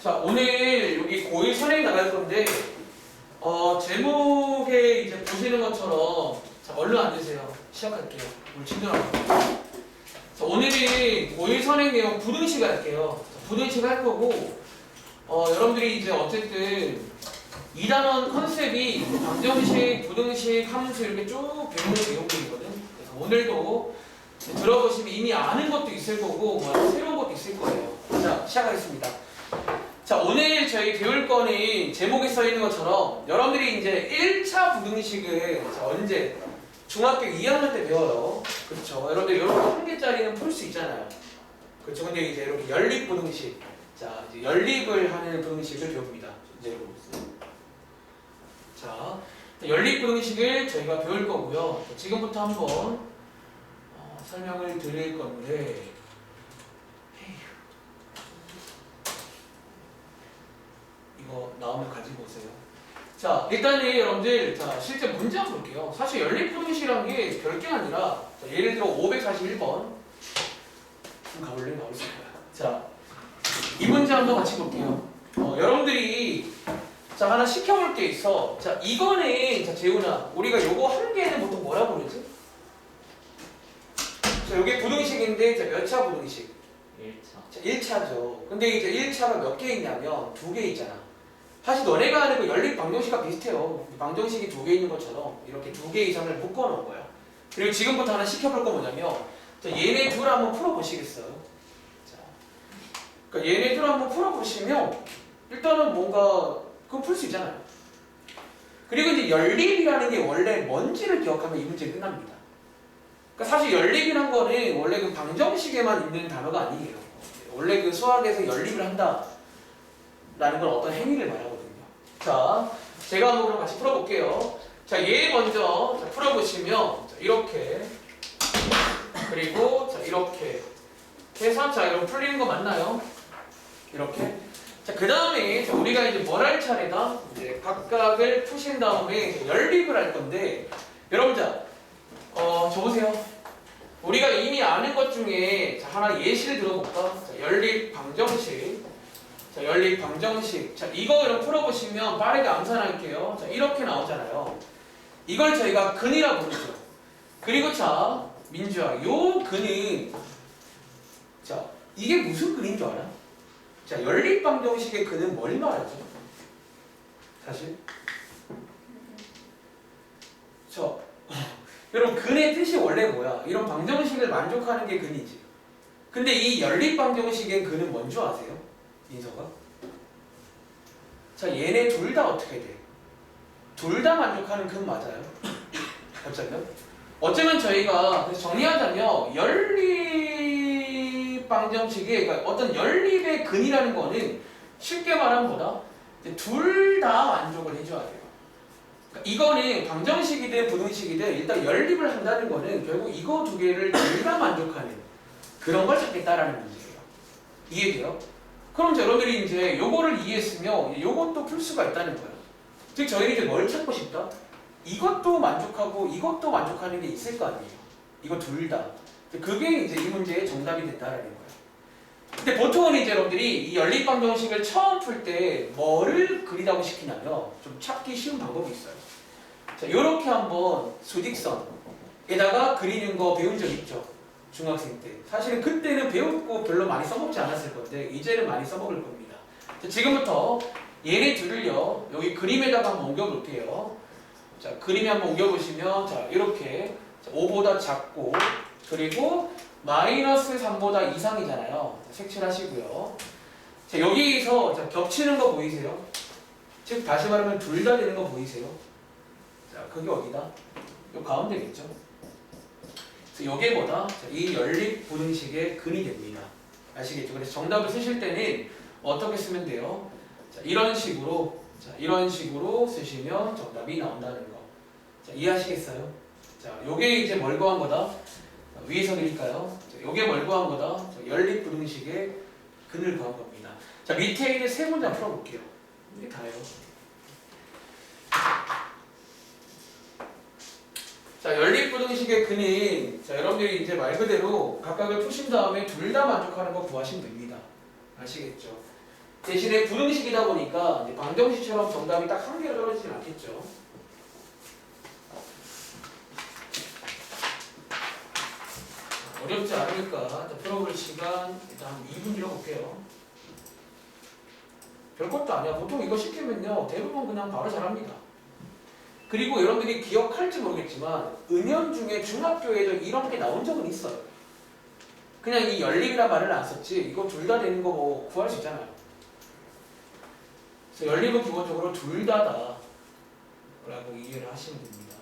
자, 오늘 여기 고1 선행 나갈 건데, 제목에 이제 보시는 것처럼, 자, 얼른 앉으세요. 시작할게요. 오늘 친절하고. 자, 오늘이 고1 선행 내용 부등식 할게요. 자, 부등식 할 거고, 여러분들이 이제 어쨌든 2단원 컨셉이 방정식, 부등식, 함수 이렇게 쭉 배우는 내용들이거든. 그래서 오늘도 들어보시면 이미 아는 것도 있을 거고, 새로운 것도 있을 거예요. 자, 시작하겠습니다. 자, 오늘 저희 배울 거는 제목에 써 있는 것처럼 여러분들이 이제 1차 부등식을 언제? 중학교 2학년 때 배워요. 그렇죠. 여러분들 이렇게 한 개짜리는 풀 수 있잖아요. 그렇죠. 근데 이제 이렇게 연립 부등식. 자, 이제 연립을 하는 부등식을 배웁니다. 이제 자, 연립 부등식을 저희가 배울 거고요. 지금부터 한번 설명을 드릴 건데, 이거 나오면 가지고 오세요. 자, 일단은 여러분들, 자, 실제 문제 한번 볼게요. 사실 연립부등식이라는 게 별게 아니라, 자, 예를 들어 541번. 좀 가볼래? 나올 수 있어요. 자, 이 문제 한번 같이 볼게요. 여러분들이, 자, 하나 시켜볼 게 있어. 자, 이거는, 자, 재훈아, 우리가 요거 한 개는 보통 뭐라고 그러지? 자, 요게 부등식인데, 자, 몇 차 부등식? 1차. 자, 1차죠. 근데 이제 1차가 몇 개 있냐면 2개 있잖아. 사실 너네가 하는 그 연립 방정식과 비슷해요. 방정식이 2개 있는 것처럼 이렇게 2개 이상을 묶어놓은 거야. 그리고 지금부터 하나 시켜볼 거 뭐냐면, 자, 얘네 둘 한번 풀어보시겠어요? 자, 그러니까 얘네 둘 한번 풀어보시면 일단은 뭔가 그거 풀 수 있잖아요. 그리고 이제 연립이라는 게 원래 뭔지를 기억하면 이 문제 끝납니다. 그러니까 사실 연립이란 거는 원래 그 방정식에만 있는 단어가 아니에요. 원래 그 수학에서 연립을 한다 라는 건 어떤 행위를 말하거든요. 자, 제가 한번 그럼 같이 풀어볼게요. 자, 얘 먼저 자, 풀어보시면 자, 이렇게, 그리고 자, 이렇게 해서, 자, 이런 풀리는 거 맞나요? 이렇게. 자, 그 다음에 우리가 이제 뭘 할 차례다? 이제 각각을 푸신 다음에 이제 연립을 할 건데, 여러분, 자, 저 보세요. 우리가 이미 아는 것 중에 자, 하나 예시를 들어볼까? 자, 연립 방정식. 자, 연립 방정식. 자, 이거 이렇게 풀어보시면 빠르게 암산할게요. 자, 이렇게 나오잖아요. 이걸 저희가 근이라고 부르죠. 그리고 자, 민주야, 요 근은, 자, 이게 무슨 근인 줄 알아? 자, 연립 방정식의 근은 뭘 말하죠? 사실? 여러분, 근의 뜻이 원래 뭐야? 이런 방정식을 만족하는 게 근이지. 근데 이 연립 방정식의 근은 뭔 줄 아세요? 민서가? 자, 얘네 둘 다 어떻게 돼? 둘 다 만족하는 근 맞아요? 어쩌면? 어쩌면 저희가 그래서 정리하자면 연립 방정식이, 그러니까 어떤 연립의 근이라는 거는 쉽게 말하면 뭐다? 둘 다 만족을 해줘야 돼요. 그러니까 이거는 방정식이든 부등식이든 일단 연립을 한다는 거는 결국 이거 두 개를 둘 다 만족하는 그런 걸 찾겠다라는 문제예요. 이해돼요? 그럼 여러분들이 이제 요거를 이해했으면 요것도 풀 수가 있다는 거예요. 즉 저희는 이제 뭘 찾고 싶다? 이것도 만족하고 이것도 만족하는 게 있을 거 아니에요. 이거 둘 다. 그게 이제 이 문제의 정답이 된다라는 거예요. 근데 보통은 이제 여러분들이 이 연립 방정식을 처음 풀 때 뭐를 그리라고 시키냐면 좀 찾기 쉬운 방법이 있어요. 자, 이렇게 한번 수직선에다가 그리는 거 배운 적 있죠? 중학생 때. 사실은 그때는 배웠고 별로 많이 써먹지 않았을 건데 이제는 많이 써먹을 겁니다. 자, 지금부터 얘네 둘을요 여기 그림에다가 한번 옮겨볼게요. 자, 그림에 한번 옮겨보시면 자, 이렇게 5보다 작고 그리고 마이너스 3보다 이상이잖아요. 색칠하시고요. 자, 여기서 자, 겹치는 거 보이세요? 즉 다시 말하면 둘 다 되는 거 보이세요? 자, 그게 어디다? 요 가운데겠죠? 그래서 요게 뭐다? 자, 이 연립 부등식의 근이 됩니다. 아시겠죠? 그래서 정답을 쓰실 때는 어떻게 쓰면 돼요? 자, 이런 식으로 쓰시면 정답이 나온다는 거. 자, 이해하시겠어요? 자, 요게 이제 뭘 구한 거다? 위에서 드릴까요? 요게 뭘 구한 거다? 자, 연립 부등식의 근을 구한 겁니다. 자, 밑에 있는 세 문장 풀어볼게요. 네, 다요. 자, 연립 부등식의 근은 자, 여러분들이 이제 말 그대로 각각을 푸신 다음에 둘 다 만족하는 거 구하시면 됩니다. 아시겠죠? 대신에 부등식이다 보니까 이제 방정식처럼 정답이 딱 한 개로 떨어지진 않겠죠. 어렵지 않으니까 자, 풀어볼 시간 일단 한 2분 잃어볼게요. 별것도 아니야. 보통 이거 시키면요 대부분 그냥 바로 잘합니다. 그리고 여러분들이 기억할지 모르겠지만 은연중에 중학교에도 이런 게 나온 적은 있어요. 그냥 이 연립이란 말을 안 썼지 이거 둘 다 되는 거 뭐 구할 수 있잖아요. 그래서 연립은 기본적으로 둘 다다 라고 이해를 하시면 됩니다.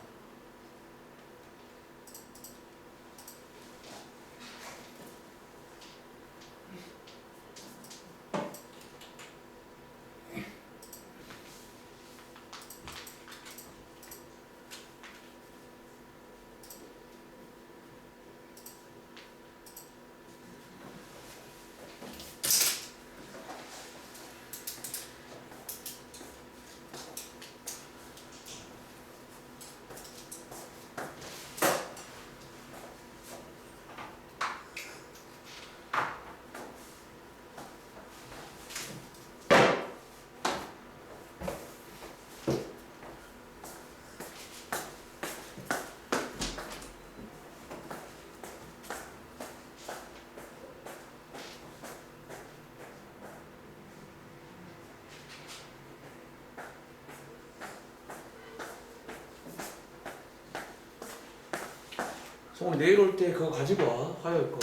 오늘 내일 올 때 그거 가지고 와. 화요일 거.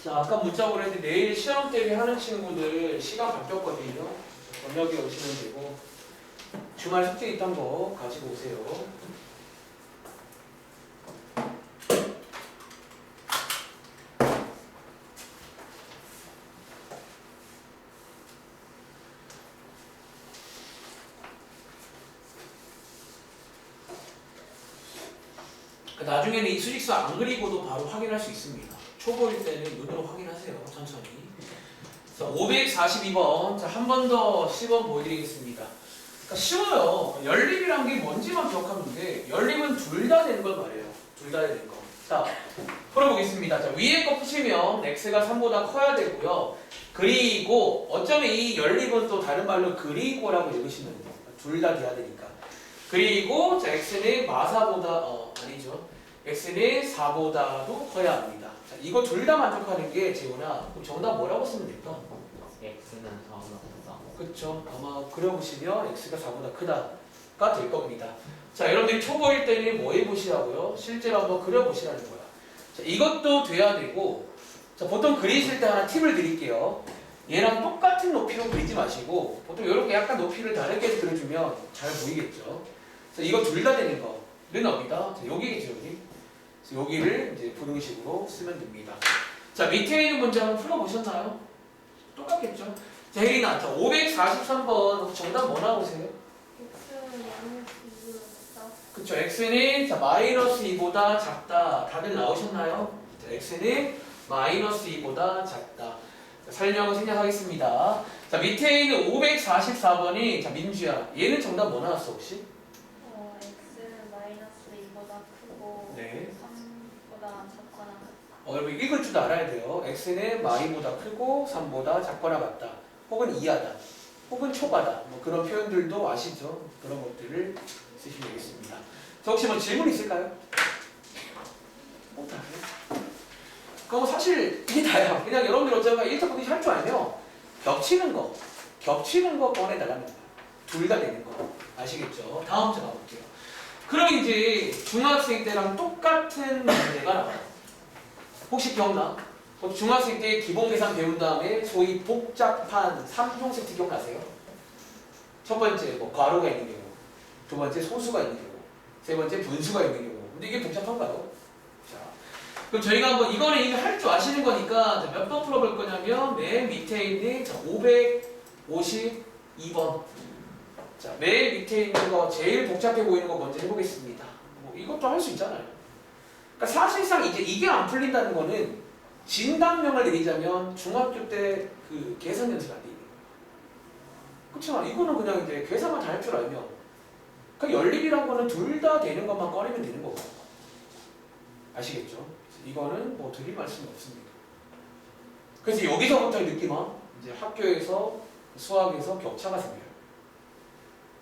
자, 아까 문자 보냈는데 내일 시험 대비 하는 친구들 시간 바뀌었거든요. 저녁에 오시면 되고 주말 숙제 있던 거 가지고 오세요. 나중에는 이 수직수 안 그리고도 바로 확인할 수 있습니다. 초보일 때는 눈으로 확인하세요. 천천히. 자, 542번. 자, 한 번 더 시범 보여드리겠습니다. 그러니까 쉬워요. 연립이란 게 뭔지만 기억하면 돼. 연립은 둘 다 되는 걸 말해요. 둘 다 되는 거. 자, 풀어보겠습니다. 자, 위에 거 푸시면 x가 3보다 커야 되고요. 그리고 어쩌면 이 연립은 또 다른 말로 그리고라고 읽으시면 돼요. 둘 다 돼야 되니까. 그리고 자, x는 마사보다 아니죠. x는 4보다도 커야 합니다. 자, 이거 둘 다 만족하는 게 재훈아. 그럼 정답 뭐라고 쓰면 될까? x는 4보다 크다. 그렇죠. 아마 그려보시면 x가 4보다 크다가 될 겁니다. 자, 여러분들이 초보일 때는 뭐 해보시라고요? 실제로 한번 그려보시라는 거야. 자, 이것도 돼야 되고, 자, 보통 그리실 때 하나 팁을 드릴게요. 얘랑 똑같은 높이로 그리지 마시고 보통 이렇게 약간 높이를 다르게 그려주면 잘 보이겠죠. 그래서 이거 둘 다 되는 거는 어디다? 자, 여기겠죠, 여기. 그래서 여기를 이제 부등식으로 쓰면 됩니다. 자, 밑에 있는 문제 한번 풀어보셨나요? 똑같겠죠? 자, 혜린아, 자, 543번 정답 뭐 나오세요? x는 마이너스 2보다 그쵸, x는 자, 마이너스 2보다 작다. 다들 나오셨나요? 자, x는 마이너스 2보다 작다. 자, 설명을 생략하겠습니다. 자, 밑에 있는 544번이 자, 민주야. 얘는 정답 뭐 나왔어, 혹시? x는 마이너스 2보다 크고 네. 3보다 작거나 같다. 여러분 읽을 줄도 알아야 돼요. x는 마이보다 크고 3보다 작거나 같다. 혹은 이하다. 혹은 초과다. 뭐 그런 표현들도 아시죠? 그런 것들을 쓰시면 되겠습니다. 자, 혹시 뭐 질문 있을까요? 못하세요? 그럼 사실 이게 다야. 그냥 여러분들 어쩌면 1차 분식 할 줄 알면 겹치는 거 꺼내달라는 거야. 둘 다 되는 거. 아시겠죠? 다음 주 가볼게요. 그럼 이제 중학생 때랑 똑같은 문제가 나와요. 혹시 기억나? 중학생 때 기본 계산 배운 다음에 소위 복잡한 3종 세트 기억나세요? 첫 번째 뭐 괄호가 있는 경우, 두 번째 소수가 있는 경우, 세 번째 분수가 있는 경우. 근데 이게 복잡한가요? 자, 그럼 저희가 한번 이거는 이미 할 줄 아시는 거니까 몇 번 풀어볼 거냐면 맨 밑에 있는 552번. 자, 맨 밑에 있는 거 제일 복잡해 보이는 거 먼저 해보겠습니다. 뭐 이것도 할 수 있잖아요. 그러니까 사실상 이제 이게 안 풀린다는 거는 진단명을 내리자면 중학교 때 그 계산 연습 안 돼 있는 거예요. 그렇잖아. 이거는 그냥 이제 계산만 다 할 줄 알면 그 연립이란 거는 둘 다 되는 것만 꺼내면 되는 거고. 아시겠죠? 이거는 뭐 드릴 말씀이 없습니다. 그래서 여기서부터의 느낌은 이제 학교에서 수학에서 격차가 생겨요.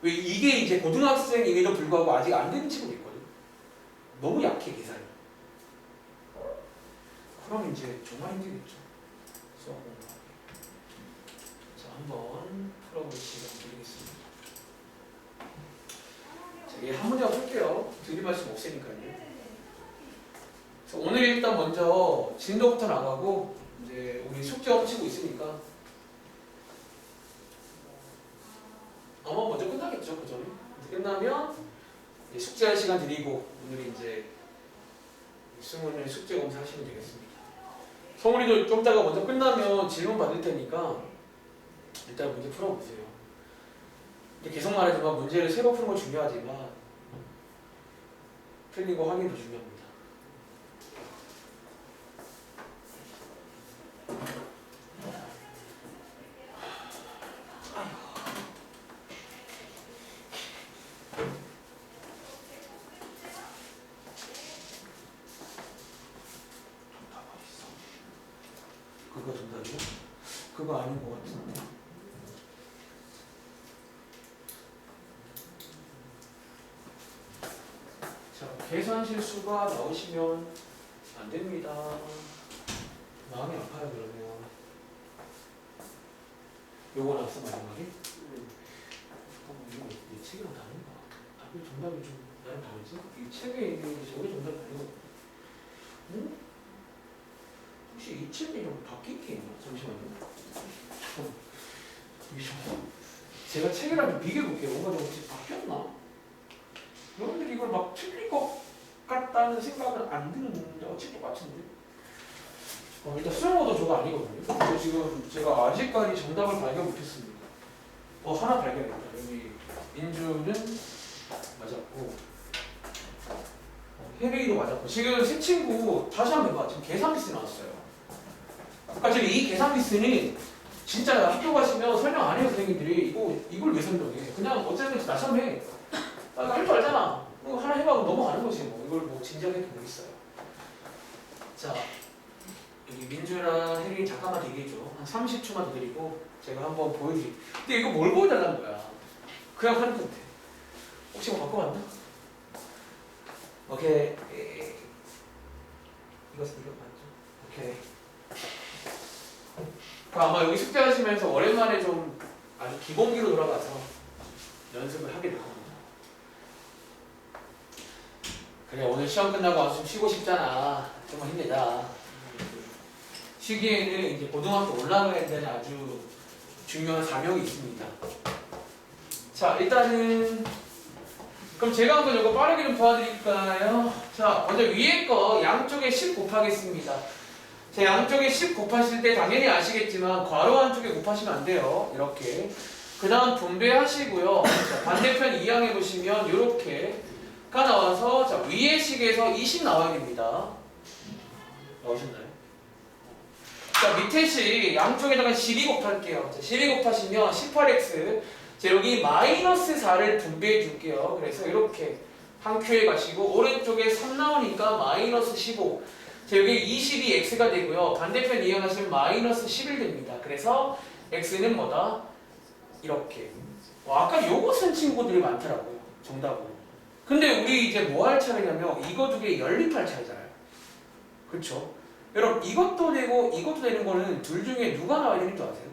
왜 이게 이제 고등학생임에도 불구하고 아직 안 되는 친구도 있거든. 너무 약해 계산이. 그럼 이제 정말 힘들겠죠. 수학 공부하기. 자, 한번 풀어볼 시간 드리겠습니다. 자, 얘 한 문제 풀게요. 드릴 말씀 없으니까요. 오늘 일단 먼저 진도부터 나가고 이제 우리 숙제 훔치고 있으니까 아마 먼저 끝나겠죠, 그 전에. 끝나면 이제 숙제할 시간 드리고 오늘 이제 승훈의 숙제 검사 하시면 되겠습니다. 성훈이도 좀 이따가 먼저 끝나면 질문 받을 테니까 일단 문제 풀어보세요. 근데 계속 말하지만 문제를 새로 푸는 건 중요하지만 틀린 거 확인도 중요합니다. 그거 정답이요? 그거 아닌 것 같은데. 자, 계산 실수가 나오시면 안 됩니다. 마음이 아파요, 그러면. 요거 나왔어, 마지막에? 잠깐만, 이거 이 책이랑 다른가? 답이 정답이 좀 나랑 다르지? 이 책에 있는 게 저게 정답이 아니고. 응? 혹시 이 책이 좀 바뀐 게 있나? 잠시만요. 제가 책이랑 좀 비교해볼게요. 뭔가 좀 혹시 바뀌었나? 여러분들이 이걸 막 틀린 것 같다는 생각은 안 드는데 어찌 똑같은데? 일단 수영어도 저거 아니거든요. 저 지금 제가 아직까지 정답을 발견 못했습니다. 하나 발견했다. 여기 민주는 맞았고 혜리도 맞았고 지금 세 친구 다시 한번 해봐. 지금 계산 미스 나왔어요. 그러니까 지금 이 계산 미스는 진짜 학교 가시면 설명 안 해요. 선생님들이 이걸 왜 설명해? 그냥 어쨌든 나처럼 해. 할 줄 알잖아. 하나 해봐도 넘어가는 거지 뭐. 이걸 뭐 진지하게 모르겠어요. 자, 여기 민주랑 혜린이 잠깐만 대기해줘. 한 30초만 더 드리고 제가 한번 보여드릴게요. 근데 이거 뭘 보여달라는 거야? 그냥 하는 건데. 혹시 뭐 바꿔봤나? 오케이. 이거 맞죠? 오케이. 아마 여기 숙제하시면서 오랜만에 좀 아주 기본기로 돌아가서 연습을 하게 될 겁니다. 그래, 오늘 시험 끝나고 와서 좀 쉬고 싶잖아. 정말 힘내자. 쉬기에는 이제 고등학교 올라가야 되는 아주 중요한 사명이 있습니다. 자, 일단은 그럼 제가 한번 이거 빠르게 좀 도와드릴까요? 자, 먼저 위에 거 양쪽에 10 곱하겠습니다. 자, 양쪽에 10 곱하실 때 당연히 아시겠지만 괄호 한쪽에 곱하시면 안 돼요. 이렇게. 그 다음 분배하시고요. 자, 반대편 이항해 보시면 이렇게가 나와서 자, 위에 식에서 20 나와야 됩니다. 나오셨나요? 자, 밑에 식 양쪽에다가 12 곱할게요. 자, 12 곱하시면 18x. 자, 여기 마이너스 4를 분배해 줄게요. 그래서 이렇게 한 큐에 가시고 오른쪽에 3 나오니까 마이너스 15. 자, 여기 22x가 되고요. 반대편 이용하시면 마이너스 11 됩니다. 그래서 x는 뭐다? 이렇게. 아까 요거 쓴 친구들이 많더라고요. 정답으로. 근데 우리 이제 뭐 할 차례냐면 이거 두 개 연립할 차례잖아요. 그렇죠? 여러분 이것도 되고 이것도 되는 거는 둘 중에 누가 나와야 되는 줄 아세요?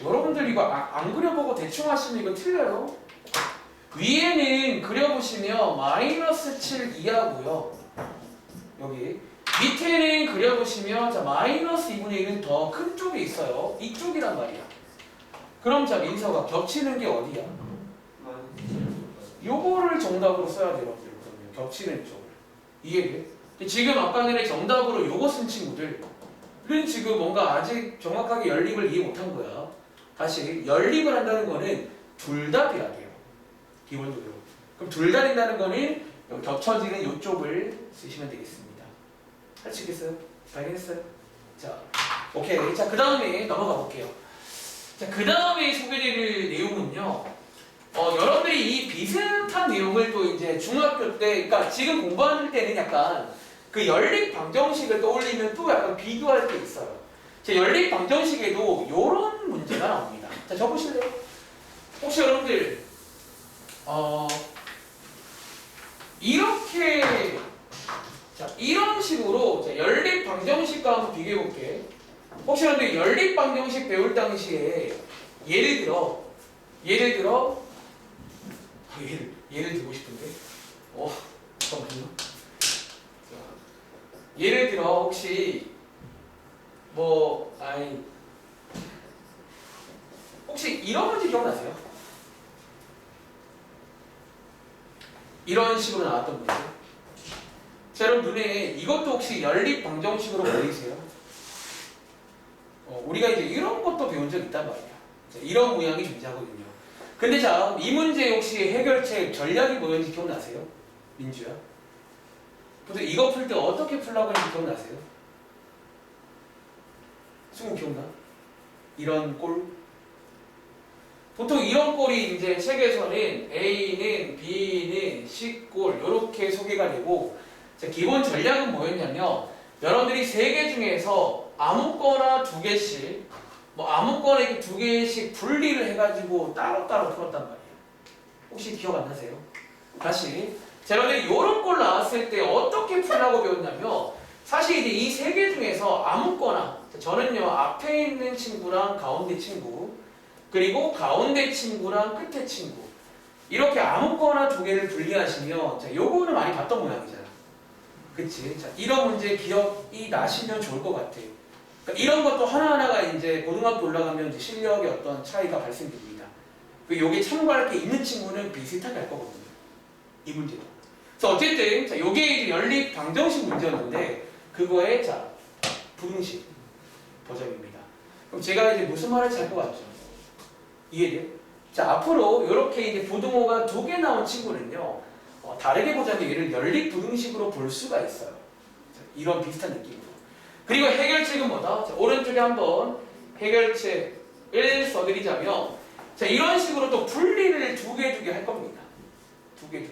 여러분들 이거 안 그려보고 대충 하시면 이거 틀려요. 위에는 그려보시면 마이너스 7 이하고요. 여기 밑에는 그려보시면 자 마이너스 2분의 1은 더 큰 쪽에 있어요. 이쪽이란 말이야. 그럼 자 민서가 겹치는 게 어디야? 요거를 정답으로 써야 돼요. 여러분들. 겹치는 쪽을. 이해돼? 지금 아까 전에 정답으로 요거 쓴 친구들은 지금 뭔가 아직 정확하게 연립을 이해 못한 거야. 다시 연립을 한다는 거는 둘 다 돼야 돼요. 기본적으로. 그럼 둘 다 된다는 거는 여기 겹쳐지는 요쪽을 쓰시면 되겠습니다. 할 수 있겠어요? 발견했어요? 자, 오케이. 자, 그 다음에 넘어가 볼게요. 자, 그 다음에 소개드릴 내용은요. 여러분들이 이 비슷한 내용을 또 이제 중학교 때, 그러니까 지금 공부하는 때는 약간 그 연립 방정식을 떠올리면 또 약간 비교할 게 있어요. 제 연립 방정식에도 이런 문제가 나옵니다. 자, 적으실래요? 혹시 여러분들 이렇게 자 이런 식으로 자, 연립 방정식과 한번 비교해 볼게. 혹시 여러분들 연립 방정식 배울 당시에 예를 들어 예를 들고 싶은데 잠깐만요. 자, 예를 들어 혹시 혹시 이런 문제 기억나세요? 이런 식으로 나왔던 문제. 자, 여러분 눈에 이것도 혹시 연립 방정식으로 보이세요? 우리가 이제 이런 것도 배운 적 있단 말이야. 자, 이런 모양이 존재하거든요. 근데 자, 이 문제 혹시 해결책 전략이 뭐였는지 기억나세요? 민주야? 보통 이거 풀 때 어떻게 풀라고 했는지 기억나세요? 승우 기억나? 이런 꼴? 보통 이런 꼴이 이제 책에서는 A는 B는 C꼴 이렇게 소개가 되고 자, 기본 전략은 뭐였냐면 여러분들이 3개 중에서 아무거나 2개씩 아무거나 이렇게 2개씩 분리를 해가지고 따로따로 풀었단 말이에요. 혹시 기억 안 나세요? 다시 자, 여러분들이 이런 꼴 나왔을 때 어떻게 풀라고 배웠냐면 사실 이제 이 3개 중에서 아무거나 저는요 앞에 있는 친구랑 가운데 친구 그리고 가운데 친구랑 끝에 친구 이렇게 아무거나 2개를 분리하시면 자 요거는 많이 봤던 모양이잖아. 그치? 자, 이런 문제 기억이 나시면 좋을 것 같아. 그러니까 이런 것도 하나하나가 이제 고등학교 올라가면 이제 실력의 어떤 차이가 발생됩니다. 요게 참고할 게 있는 친구는 비슷하게 할 거거든요. 이 문제도. 그래서 어쨌든 자, 요게 이제 연립 방정식 문제였는데 그거의 자 부등식 버전입니다. 그럼 제가 이제 무슨 말인지 알 것 같죠? 이해돼요? 자, 앞으로 이렇게 이제 부등호가 2개 나온 친구는요, 다르게 보자면 얘를 연립 부등식으로 볼 수가 있어요. 자, 이런 비슷한 느낌으로. 그리고 해결책은 뭐다? 자, 오른쪽에 한번 해결책을 써드리자면, 자, 이런 식으로 또 분리를 2개 할 겁니다. 2개.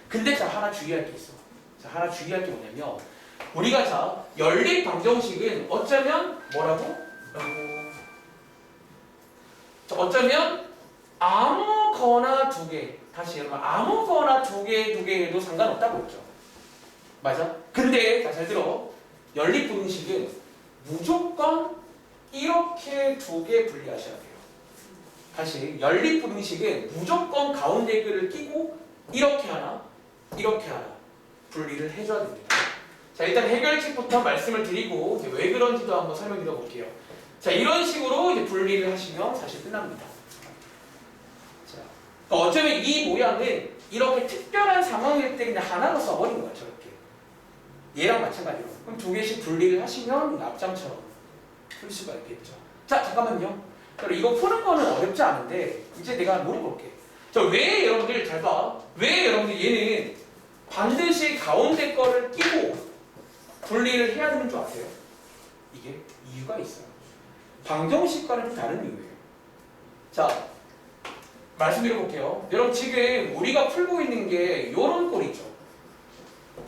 근데 자, 하나 주의할 게 있어. 자, 하나 주의할 게 뭐냐면, 우리가 자, 연립 방정식은 어쩌면 뭐라고? 자, 어쩌면 아무거나 2개. 다시 여러분 아무거나 2개 해도 상관없다고 했죠. 맞아? 근데 잘 들어. 연립 부등식은 무조건 이렇게 2개 분리하셔야 돼요. 다시 연립 부등식은 무조건 가운데 글을 끼고 이렇게 하나 분리를 해줘야 됩니다. 자, 일단 해결책부터 말씀을 드리고 이제 왜 그런지도 한번 설명드려 볼게요. 자, 이런 식으로 이제 분리를 하시면 사실 끝납니다. 자, 그러니까 어쩌면 이 모양은 이렇게 특별한 상황일 때 그냥 하나로 써버린 거야, 저렇게. 얘랑 마찬가지로. 그럼 2개씩 분리를 하시면 앞장처럼 풀 수가 있겠죠. 자, 잠깐만요. 이거 푸는 거는 어렵지 않은데 이제 내가 물어볼게. 자, 왜 여러분들 잘 봐. 왜 여러분들 얘는 반드시 가운데 거를 끼고 분리를 해야 되는 줄 아세요? 이게 이유가 있어요. 방정식과는 좀 다른 이유예요. 자, 말씀드려 볼게요. 여러분 지금 우리가 풀고 있는 게 이런 꼴이죠.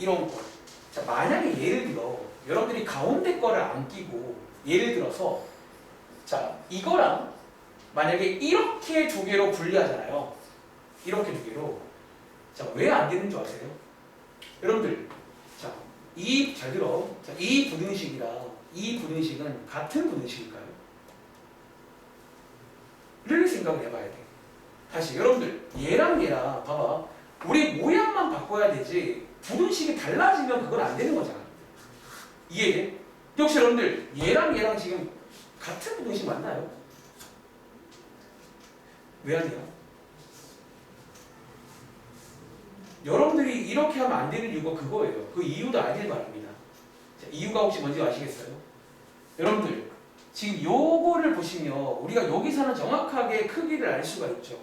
이런 꼴. 자, 만약에 예를 들어 여러분들이 가운데 거를 안 끼고 예를 들어서 자, 이거랑 만약에 이렇게 2개로 분리하잖아요. 이렇게 2개로. 자, 왜 안 되는 줄 아세요? 여러분들, 자, 잘 들어. 자, 이 부등식이랑 이 부등식은 같은 부등식일까요? 를 생각을 해봐야 돼. 다시 여러분들 얘랑 봐봐. 우리 모양만 바꿔야 되지 부등식이 달라지면 그건 안 되는 거잖아. 이해돼? 혹시 여러분들 얘랑 지금 같은 부등식 맞나요? 왜 안 돼요? 여러분들이 이렇게 하면 안 되는 이유가 그거예요. 그 이유도 알길 바랍니다. 자, 이유가 혹시 뭔지 아시겠어요? 여러분들 지금 요거를 보시면 우리가 여기서는 정확하게 크기를 알 수가 있죠.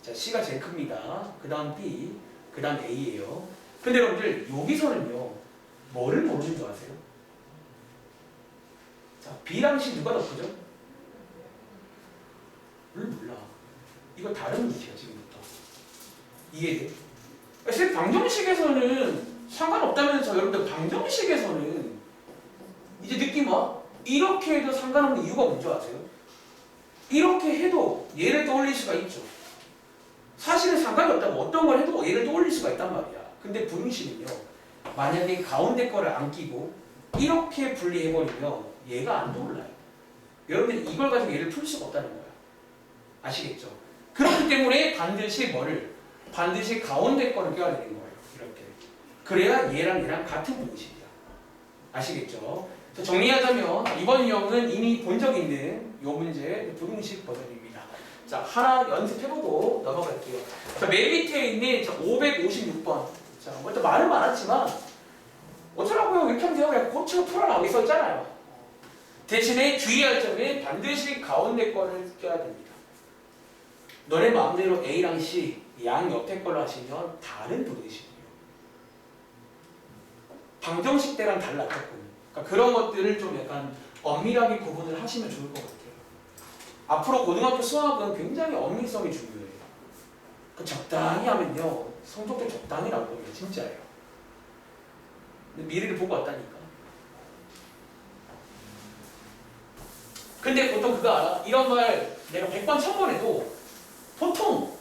자, C가 제일 큽니다. 그 다음 B, 그 다음 A예요. 근데 여러분들 여기서는요 뭐를 모르는 줄 아세요? 자, B랑 C 누가 더 크죠? 를 몰라. 이거 다른 문제야 지금부터. 이해돼? 사실 방정식에서는 상관없다면서 여러분들 방정식에서는 이제 느낌 와? 이렇게 해도 상관없는 이유가 뭔지 아세요? 이렇게 해도 얘를 떠올릴 수가 있죠. 사실은 상관이 없다고 어떤 걸 해도 얘를 떠올릴 수가 있단 말이야. 근데 분식은요. 만약에 가운데 거를 안 끼고 이렇게 분리해버리면 얘가 안 떠올라요. 여러분들이 이걸 가지고 얘를 풀 수가 없다는 거야. 아시겠죠? 그렇기 때문에 반드시 뭐를? 반드시 가운데 거를 껴야 되는 거예요. 이렇게. 그래야 얘랑 같은 분식이야. 아시겠죠? 자, 정리하자면 이번 유형은 이미 본 적 있는 이 문제 부등식 버전입니다. 자, 하나 연습해보고 넘어갈게요. 자, 맨 밑에 있는 556번. 자, 일단 말은 많았지만 어쩌라고요? 이렇게 하면 돼요. 그냥 고쳐 풀어나오게 써있잖아요. 대신에 주의할 점은 반드시 가운데 거를 껴야 됩니다. 너네 마음대로 A랑 C 양 옆에 걸로 하시면 다른 부등식이에요. 방정식 때랑 달라 조금. 그러니까 그런 것들을 좀 약간 엄밀하게 구분을 하시면 좋을 것 같아요. 앞으로 고등학교 수학은 굉장히 엄밀성이 중요해요. 그 적당히 하면요 성적도 적당히 나올 겁니다. 진짜예요. 미래를 보고 왔다니까. 근데 보통 그거 알아? 이런 말 내가 100번 1000번 해도 보통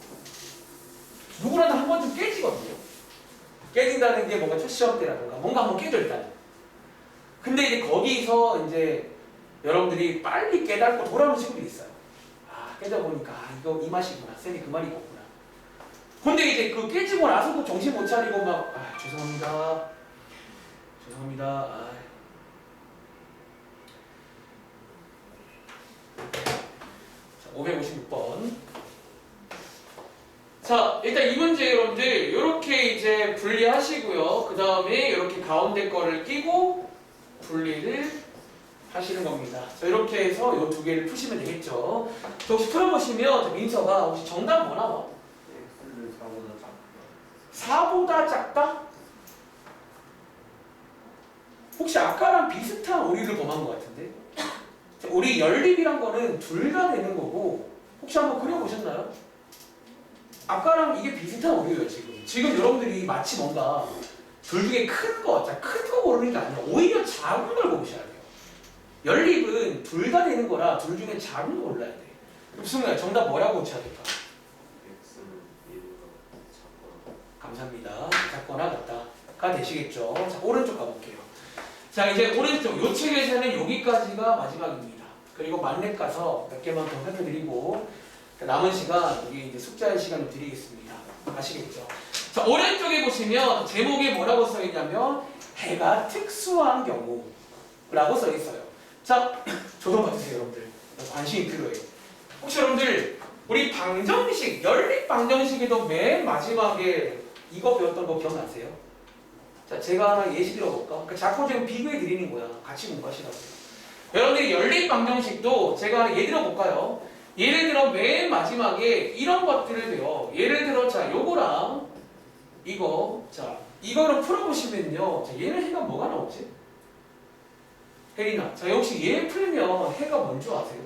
누구라도 한 번쯤 깨지거든요. 깨진다는 게 뭔가 첫 시험 때라든가 뭔가 한번 깨져 일단. 근데 이제 거기서 이제 여러분들이 빨리 깨닫고 돌아오는 친구들이 있어요. 아, 깨져보니까 이거 이 맛이구나. 쌤이 그 말이 있구나. 근데 이제 그 깨지고 나서도 정신 못 차리고 막 죄송합니다. 죄송합니다. 자, 556번. 자, 일단 이 문제 여러분들 이렇게 이제 분리하시고요. 그 다음에 이렇게 가운데 거를 끼고 분리를 하시는 겁니다. 자, 이렇게 해서 이 두 개를 푸시면 되겠죠. 저 혹시 풀어보시면 민서가 혹시 정답 뭐 나와? x를 4보다 4보다 작다. 작다? 혹시 아까랑 비슷한 오류를 범한 것 같은데? 자, 우리 연립이란 거는 둘 다 되는 거고 혹시 한번 그려보셨나요? 아까랑 이게 비슷한 오류예요 지금. 지금 여러분들이 마치 뭔가 둘 중에 큰 거 고르는 게 아니라 오히려 작은 걸 고르셔야 돼요. 연립은 둘 다 되는 거라 둘 중에 작은 거 골라야 돼. 그럼 승우야 정답 뭐라고 고쳐야 될까? x는 1보다 감사합니다. 작거나 같다가 되시겠죠. 자, 오른쪽 가볼게요. 자, 이제 오른쪽 요 책에서는 여기까지가 마지막입니다. 그리고 만렙 가서 몇 개만 더 살펴드리고 남은 시간 여기 이제 숙제할 시간을 드리겠습니다. 아시겠죠? 자, 오른쪽에 보시면 제목에 뭐라고 써 있냐면 해가 특수한 경우라고 써 있어요. 자, 조동 봐주세요, 여러분들. 관심이 필요해요. 혹시 여러분들 우리 방정식, 연립 방정식에도 맨 마지막에 이거 배웠던 거 기억나세요? 자, 제가 하나 예시 들어볼까? 그러니까 자꾸 지금 비교해 드리는 거야. 같이 공부하시라고요. 여러분들이 연립 방정식도 제가 하나 예를 들어볼까요? 예를 들어 맨 마지막에 이런 것들을 배워. 예를 들어 자, 요거랑 이거, 자, 이거를 풀어보시면요. 자, 얘는 해가 뭐가 나오지? 혜린아, 자, 혹시 얘 풀면 해가 뭔지 아세요?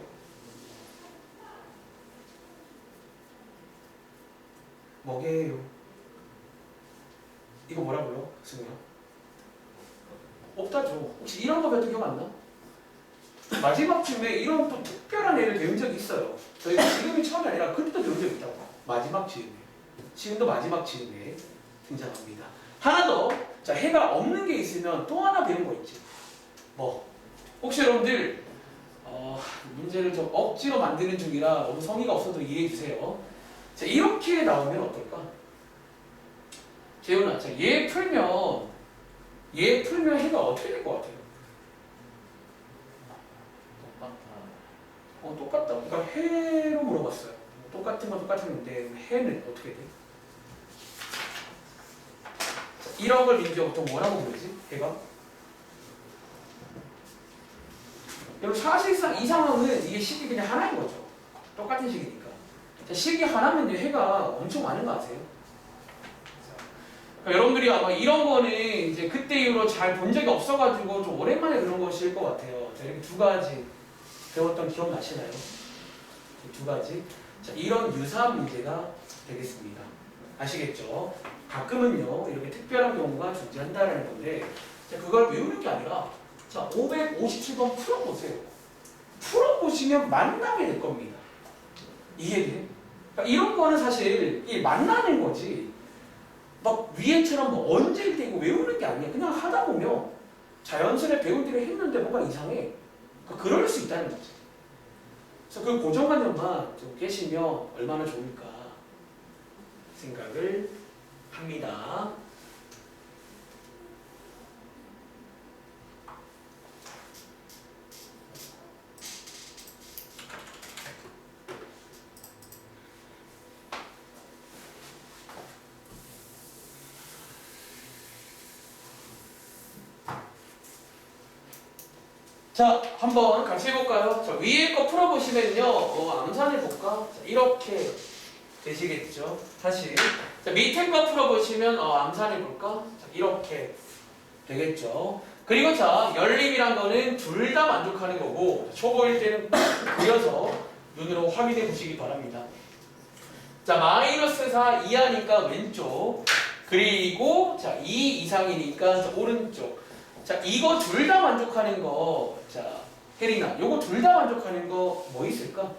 뭐게요? 이거 뭐라 불러? 승우야? 없다죠. 혹시 이런 거 배웠던 기억 안 나? 마지막쯤에 이런 또 특별한 애를 배운 적이 있어요. 저희가 지금이 처음이 아니라 그때도 배운 적이 있다고. 마지막 즈음에. 지금도 마지막 즈음에 등장합니다. 하나 더. 자, 해가 없는 게 있으면 또 하나 배운 거 있지. 뭐? 혹시 여러분들 문제를 좀 억지로 만드는 중이라 너무 성의가 없어도 이해해 주세요. 자, 이렇게 나오면 어떨까? 재훈아, 자, 얘 풀면 해가 어떻게 될 것 같아요? 똑같아. 똑같다. 그러니까 해로 물어봤어요. 똑같은 건 똑같았는데 해는 어떻게 돼? 자, 이런 걸 민지가 보통 뭐라고 부르지? 해가? 여러분 사실상 이 상황은 이게 식이 그냥 하나인 거죠. 똑같은 식이니까. 자, 식이 하나면 해가 엄청 많은 거 아세요? 그러니까 여러분들이 아마 이런 거는 이제 그때 이후로 잘 본 적이 없어가지고 좀 오랜만에 그런 것일 것 같아요. 자, 이렇게 두 가지 배웠던 기억 나시나요? 두 가지. 자, 이런 유사한 문제가 되겠습니다. 아시겠죠? 가끔은요 이렇게 특별한 경우가 존재한다는 건데 자, 그걸 외우는 게 아니라 자 557번 풀어보세요. 풀어보시면 만나게 될 겁니다. 이해돼? 그러니까 이런 거는 사실 이 만나는 거지 막 위에처럼 뭐 언제 떼고 외우는 게 아니야. 그냥 하다 보면 자연스레 배운 대로 했는데 뭔가 이상해. 그러니까 그럴 수 있다는 거지. 그래서 그 고정관념만 좀 깨시면 얼마나 좋을까 생각을 합니다. 자, 한번 같이 해볼까요? 자, 위에 거 풀어보시면요. 암산해볼까? 자, 이렇게 되시겠죠? 다시. 자, 밑에 거 풀어보시면 암산해볼까? 자, 이렇게 되겠죠? 그리고 자, 연립이란 거는 둘 다 만족하는 거고 초보일 때는 그려서 눈으로 확인해 보시기 바랍니다. 자, 마이너스 4 이하니까 왼쪽 그리고 자, 2 이상이니까 자, 오른쪽. 자, 이거 둘 다 만족하는 거. 자, 혜린아, 요거 둘 다 만족하는 거 뭐 있을까?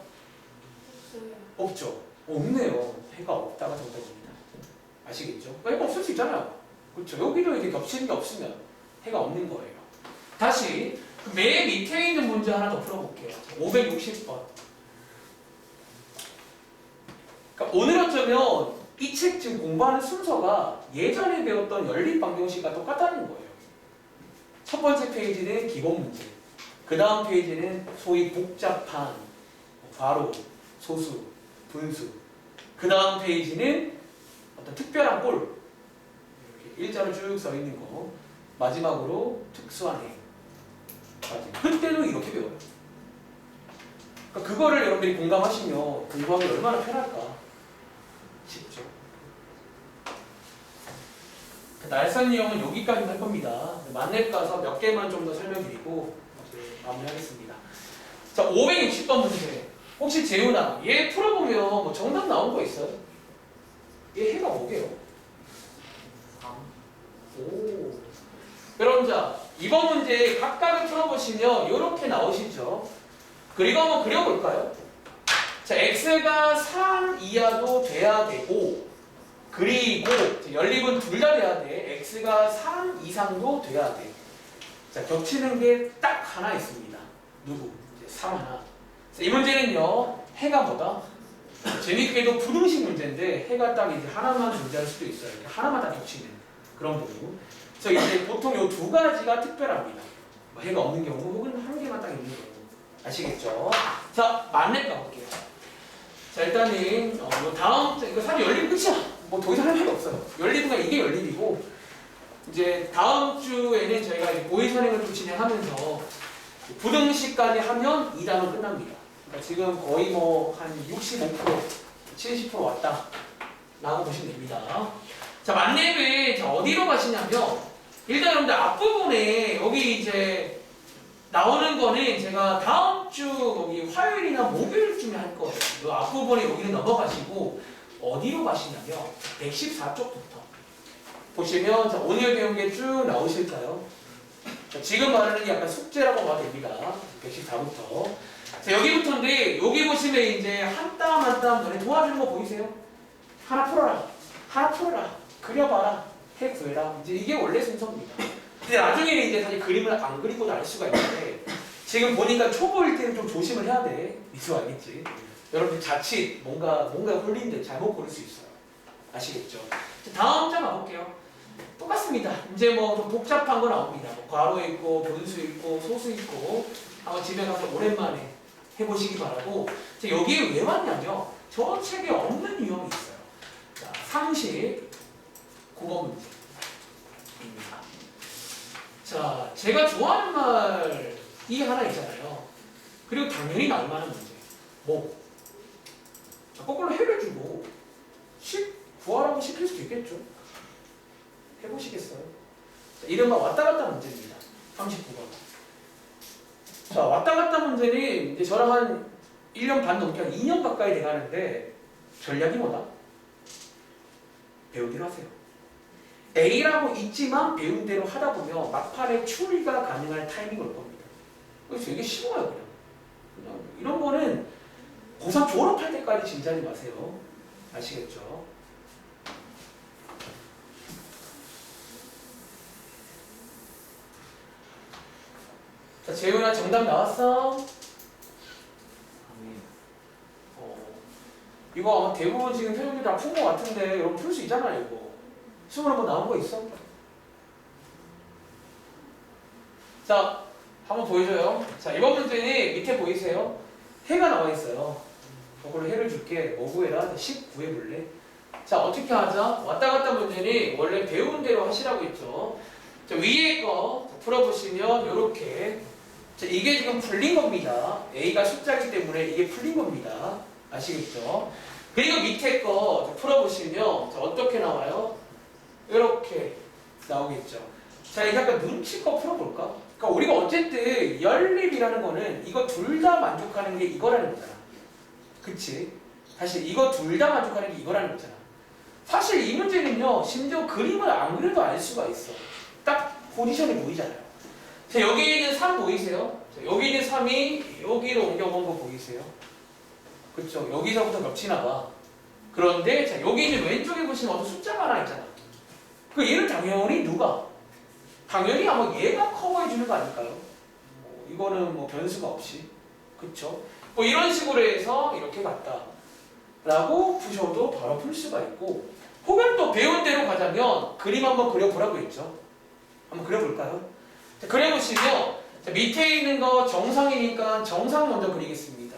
없죠. 없네요. 해가 없다가 정답입니다. 아시겠죠? 해가 없을 수 있잖아요. 그렇죠. 여기도 이렇게 겹치는 게 없으면 해가 없는 거예요. 다시 맨 밑에 있는 문제 하나 더 풀어볼게요. 560번. 그러니까 오늘 어쩌면 이 책 지금 공부하는 순서가 예전에 배웠던 연립 방정식과 똑같다는 거예요. 첫 번째 페이지는 기본 문제, 그 다음 페이지는 소위 복잡한 괄호, 소수, 분수, 그 다음 페이지는 어떤 특별한 꼴, 이렇게 일자로 쭉 써 있는 거, 마지막으로 특수한 행. 그때도 이렇게 배워요. 그러니까 그거를 여러분들이 공감하시면 공부하기 얼마나 편할까 싶죠. 날선 이용은 여기까지만 할 겁니다. 만렙 가서 몇 개만 좀 더 설명드리고 이제 마무리하겠습니다. 자, 560번 문제. 혹시 재훈아, 얘 풀어보면 뭐 정답 나온 거 있어요? 얘 해가 뭐게요? 3. 오. 그럼 자, 이번 문제 각각을 풀어보시면 이렇게 나오시죠. 그리고 한번 그려볼까요? 자, x가 3 이하도 돼야 되고 그리고 연립은 둘 다 돼야 돼. x가 3 이상도 돼야 돼. 자, 겹치는 게 딱 하나 있습니다. 누구? 이제 3 하나. 자, 이 문제는요. 해가 뭐다? 재밌게도 부등식 문제인데 해가 딱 이제 하나만 존재할 수도 있어요. 이렇게 하나만 딱 겹치는 그런 부분. 그래서 이제 보통 이 두 가지가 특별합니다. 뭐 해가 없는 경우 혹은 한 개만 딱 있는 경우. 아시겠죠? 자, 만렙 가볼게요. 자, 일단은 요 다음 이거 사실 연립 끝이야. 뭐 더 이상 할 말이 없어요. 연립은 이게 연립이고 이제 다음 주에는 저희가 이제 고의선행을 좀 진행하면서 부등식까지 하면 2단원 끝납니다. 그러니까 지금 거의 뭐 한 65%, 70% 왔다 라고 보시면 됩니다. 자, 만렙에 어디로 가시냐면 일단 여러분들 앞부분에 여기 이제 나오는 거는 제가 다음 주 여기 화요일이나 목요일쯤에 할 거예요. 이 앞부분에 여기를 넘어가시고 어디로 가시냐면 114쪽부터 보시면 자, 오늘 배운 게 쭉 나오실까요? 자, 지금 말하는 게 약간 숙제라고 봐도 됩니다. 114부터. 자, 여기부터인데 여기 보시면 이제 한 땀 한 땀 너네 도와주는 거 보이세요? 하나 풀어라. 하나 풀어라. 그려봐라. 해 구해라. 이제 이게 원래 순서입니다. 근데 나중에는 이제 사실 그림을 안 그리고도 알 수가 있는데 지금 보니까 초보일 때는 좀 조심을 해야 돼. 미수 알겠지? 여러분들 자칫 뭔가 홀린데 잘못 고를 수 있어요. 아시겠죠? 다음 장 가볼게요. 똑같습니다. 이제 뭐 좀 복잡한 거 나옵니다. 뭐 괄호 있고 분수 있고 소수 있고 한번 집에 가서 오랜만에 해보시기 바라고. 자, 여기에 왜 왔냐면 저 책에 없는 유형이 있어요. 자, 상식 9번 문제입니다. 자, 제가 좋아하는 말이 하나 있잖아요. 그리고 당연히 나올 만한 문제. 뭐? 자, 거꾸로 해를 주고 구하라고 시킬 수도 있겠죠. 해보시겠어요? 자, 이른바 왔다 갔다 문제입니다. 39번. 자, 왔다 갔다 문제는 이제 저랑 한 1년 반 넘게 한 2년 가까이 돼가는데 전략이 뭐다? 배운 대로 하세요. A라고 있지만 배운 대로 하다 보면 막판에 추리가 가능할 타이밍이 올 겁니다. 그래서 되게 쉬워요. 그냥 이런 거는 고3 졸업할 때까지 진지하지 마세요. 아시겠죠? 자, 재훈아 정답 나왔어? 이거 아마 대부분 지금 태용이 다 푼 거 같은데 여러분 풀 수 있잖아요. 이거 수능 한번 나온 거 있어? 자, 한번 보여줘요. 자, 이번 문제는 밑에 보이세요? 해가 나와 있어요. 이걸로 해를 줄게. 뭐 구해라? 10 구해볼래? 자, 어떻게 하자? 왔다 갔다 문제는 원래 배운 대로 하시라고 했죠. 자, 위에 거 풀어보시면 이렇게. 자, 이게 지금 풀린 겁니다. A가 숫자이기 때문에 이게 풀린 겁니다. 아시겠죠? 그리고 밑에 거 풀어보시면 자, 어떻게 나와요? 이렇게 나오겠죠. 자, 이제 약간 눈치껏 풀어볼까? 그러니까 우리가 어쨌든 연립이라는 거는 이거 둘 다 만족하는 게 이거라는 거잖아. 그치? 사실 이거 둘 다 만족하는 게 이거라는 거잖아. 사실 이 문제는요, 심지어 그림을 안 그려도 알 수가 있어. 딱 포지션이 보이잖아요. 자, 여기 있는 3 보이세요? 자, 여기 있는 3이 여기로 옮겨본 거 보이세요? 그쵸? 여기서부터 겹치나 봐. 그런데 자, 여기 있는 왼쪽에 보시면 어떤 숫자가 하나 있잖아. 그 얘는 당연히 누가? 당연히 아마 얘가 커버해 주는 거 아닐까요? 이거는 뭐 변수가 없이. 그쵸? 뭐 이런 식으로 해서 이렇게 갔다 라고 푸셔도 바로 풀 수가 있고, 혹은 또 배운 대로 가자면 그림 한번 그려보라고 했죠. 한번 그려볼까요? 자, 그려보시면 자, 밑에 있는 거 정상이니까 정상 먼저 그리겠습니다.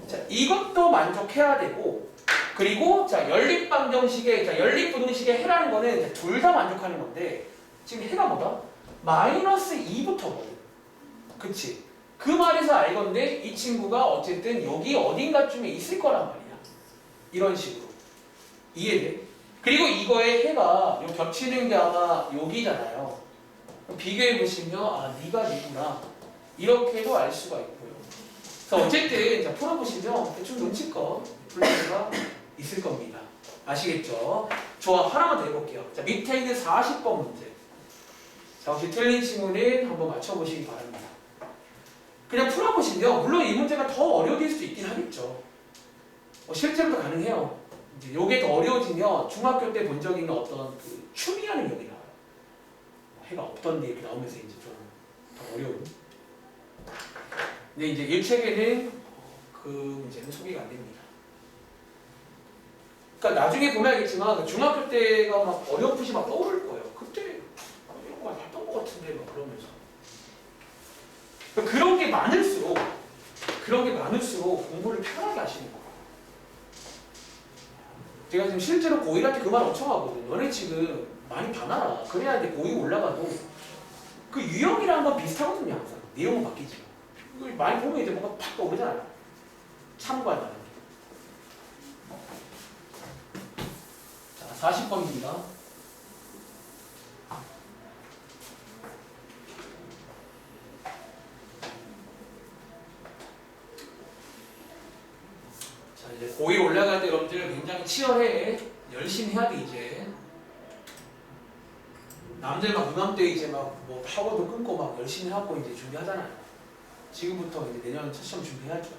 자, 이것도 만족해야 되고, 그리고 자, 연립방정식의 자, 연립분등식의 해라는 거는 둘 다 만족하는 건데, 지금 해가 뭐다? 마이너스 2부터거든. 그치? 그 말에서 알건데 이 친구가 어쨌든 여기 어딘가쯤에 있을 거란 말이야. 이런 식으로. 이해돼? 그리고 이거의 해가 요 겹치는 게 아마 여기잖아요. 비교해보시면 아, 네가 니구나. 이렇게도 알 수가 있고요. 그래서 어쨌든 자, 풀어보시면 대충 눈치껏 풀 수가 있을 겁니다. 아시겠죠? 좋아, 하나만 더 해볼게요. 자, 밑에 있는 40번 문제. 자, 혹시 틀린 친구는 한번 맞춰보시기 바랍니다. 그냥 풀어보시면 물론 이 문제가 더 어려워질 수도 있긴 하겠죠. 실제로도 가능해요. 이제 요게 더 어려워지면 중학교 때 본 적 있는 어떤 그 춤이라는 역이 나와요. 해가 없던데 이렇게 나오면서 이제 좀 더 어려운. 근데 이제 이 책에는 그 문제는 소개가 안 됩니다. 그러니까 나중에 보면 알겠지만 중학교 때가 막 어렴풋이 막 떠오를 거예요. 그때 이런 거 봤던 것 같은데 막 그러면서. 그런 게 많을수록 공부를 편하게 하시는 거예요. 제가 지금 실제로 고1한테 그 말 엄청 하거든요. 너네 지금 많이 봐놔라. 그래야 이제 고2 올라가도 그 유형이랑 건 비슷하거든요. 항상 내용은 바뀌지만 이걸 많이 보면 이제 뭔가 팍 떠오르잖아요. 참고할 만한 게. 자, 40번입니다. 이제 고2 올라갈 때 여러분들 굉장히 치열해. 열심히 해야 돼. 이제 남들 막 이맘때 이제 막 뭐 학원도 끊고 막 열심히 하고 이제 준비하잖아요. 지금부터 이제 내년 첫 시험 준비해야죠.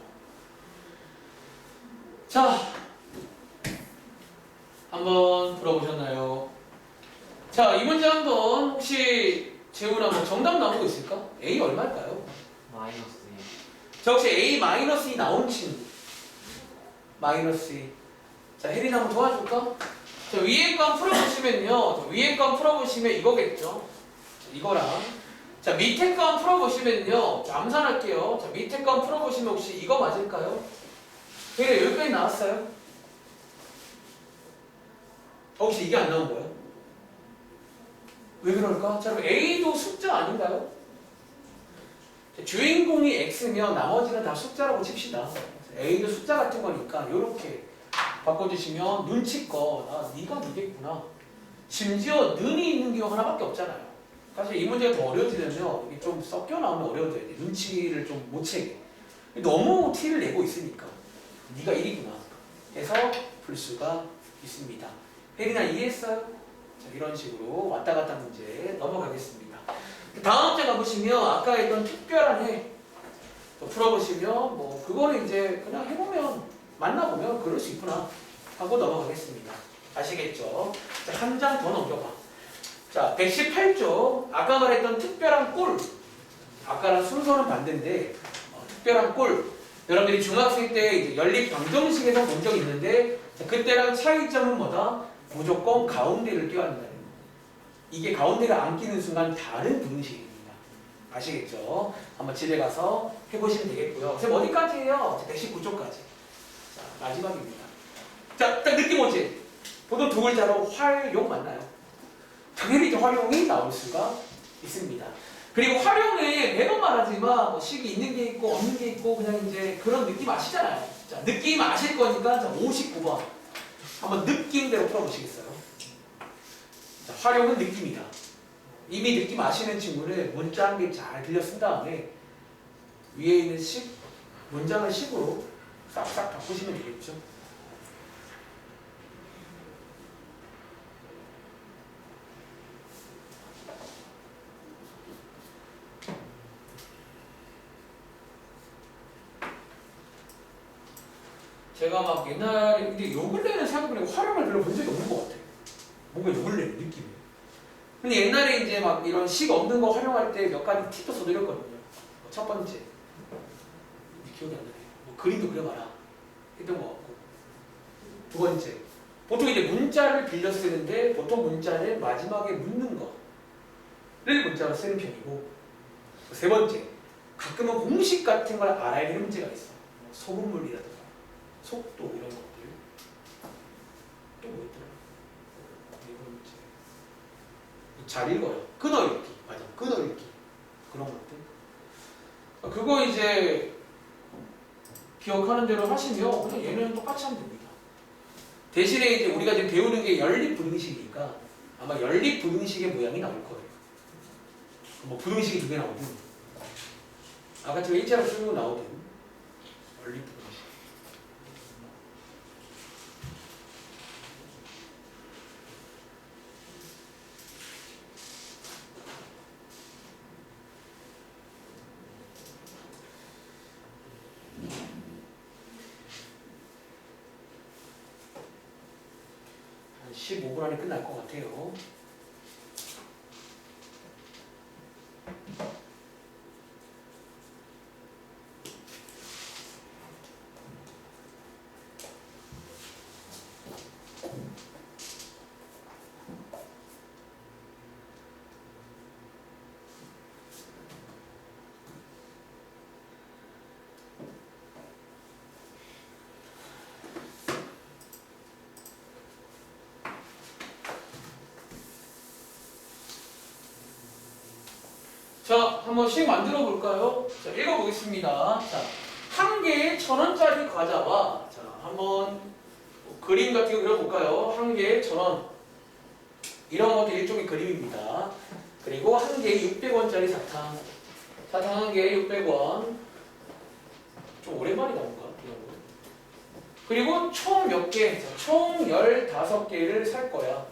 자, 한번 풀어보셨나요? 자, 이 문제 한번 혹시 재훈아 뭐 정답 나온 거 있을까? A 얼마일까요? 마이너스 자, 혹시 A 마이너스 2 나온 친구? 마이너스 2. 자, 혜린이 한번 도와줄까? 자, 위에 거 풀어보시면요. 위에 거 풀어보시면 이거겠죠? 이거랑. 자, 밑에 거 풀어보시면요. 자, 암산할게요. 자, 밑에 거 풀어보시면 혹시 이거 맞을까요? 혜린이 여기까지 나왔어요? 혹시 이게 안 나온 거예요? 왜 그럴까? 자, 그럼 A도 숫자 아닌가요? 자, 주인공이 X면 나머지는 다 숫자라고 칩시다. A도 숫자 같은 거니까 이렇게 바꿔주시면 눈치껏 아, 네가 니겠구나. 심지어 는이 있는 경우 하나밖에 없잖아요. 사실 이 문제가 더 어려워지려면 이게 좀 섞여 나오면 어려워져야 돼. 눈치를 좀 못 채게. 너무 티를 내고 있으니까 네가 1이구나 해서 풀 수가 있습니다. 혜린아 이해했어요? 자, 이런 식으로 왔다 갔다 문제 넘어가겠습니다. 다음 째 가보시면 아까 했던 특별한 해 또 풀어보시면 뭐 그거는 이제 그냥 해보면 만나보면 그럴 수 있구나 하고 넘어가겠습니다. 아시겠죠? 자, 한 장 더 넘겨봐. 자, 118쪽 아까 말했던 특별한 꼴 아까랑 순서는 반대인데 특별한 꼴 여러분들이 중학생 때 이제 연립 방정식에서 본 적 있는데 자, 그때랑 차이점은 뭐다? 무조건 가운데를 껴야 한다는 거. 이게 가운데를 안 끼는 순간 다른 부등식입니다. 아시겠죠? 한번 집에 가서 해보시면 되겠고요. 선생님 어디까지예요? 119쪽까지. 자, 마지막입니다. 자, 딱 느낌 오지? 보통 두 글자로 활용 맞나요? 당연히 이제 활용이 나올 수가 있습니다. 그리고 활용은 매번 말하지만 뭐 식이 있는 게 있고 없는 게 있고 그냥 이제 그런 느낌 아시잖아요. 자, 느낌 아실 거니까 자, 59번 한번 느낌대로 풀어보시겠어요? 자, 활용은 느낌이다. 이미 느낌 아시는 친구는 문자 한 개 잘 들려 쓴 다음에 위에 있는 식, 문장을 식으로 싹싹 바꾸시면 되겠죠. 제가 막 옛날에 근데 요 근래는 생각해보니까 활용을 별로 본 적이 없는 것 같아요. 뭔가 요 근래 느낌이. 근데 옛날에 이제 막 이런 식 없는 거 활용할 때 몇 가지 팁도 써드렸거든요. 첫 번째 기억이 안 나네요. 뭐 그림도 그려봐라 했던 것 같고. 두 번째 보통 이제 문자를 빌려 쓰는데 보통 문자는 마지막에 묻는 거를 문자로 쓰는 편이고. 세 번째 가끔은 공식 같은 걸 알아야 되는 문제가 있어. 뭐 소금물이라든가 속도 이런 것들. 또 뭐 있더라? 이번 문제. 잘 읽어요. 끊어읽기. 맞아. 끊어읽기. 그런 것들. 그거 이제 기억하는 대로 하시면 그냥 얘는 똑같이 하면 됩니다. 대신에 이제 우리가 지금 배우는 게 연립 부등식이니까 아마 연립 부등식의 모양이 나올 거예요. 뭐 부등식이 두 개 나오든 아까처럼 일자로 쓰고 나오든 연립 부등식. 한 15분 안에 끝날 것 같아요. 자, 한번 식 만들어 볼까요? 자, 읽어보겠습니다. 자, 한 개에 1,000원짜리 과자와 자, 한번 그림 같은 거 그려볼까요? 한 개에 1,000원. 이런 것도 일종의 그림입니다. 그리고 한 개에 600원짜리 사탕. 사탕 한 개에 600원. 좀 오랜만에 나온가? 이런 거. 그리고 총 몇 개? 자, 총 15개를 살 거야.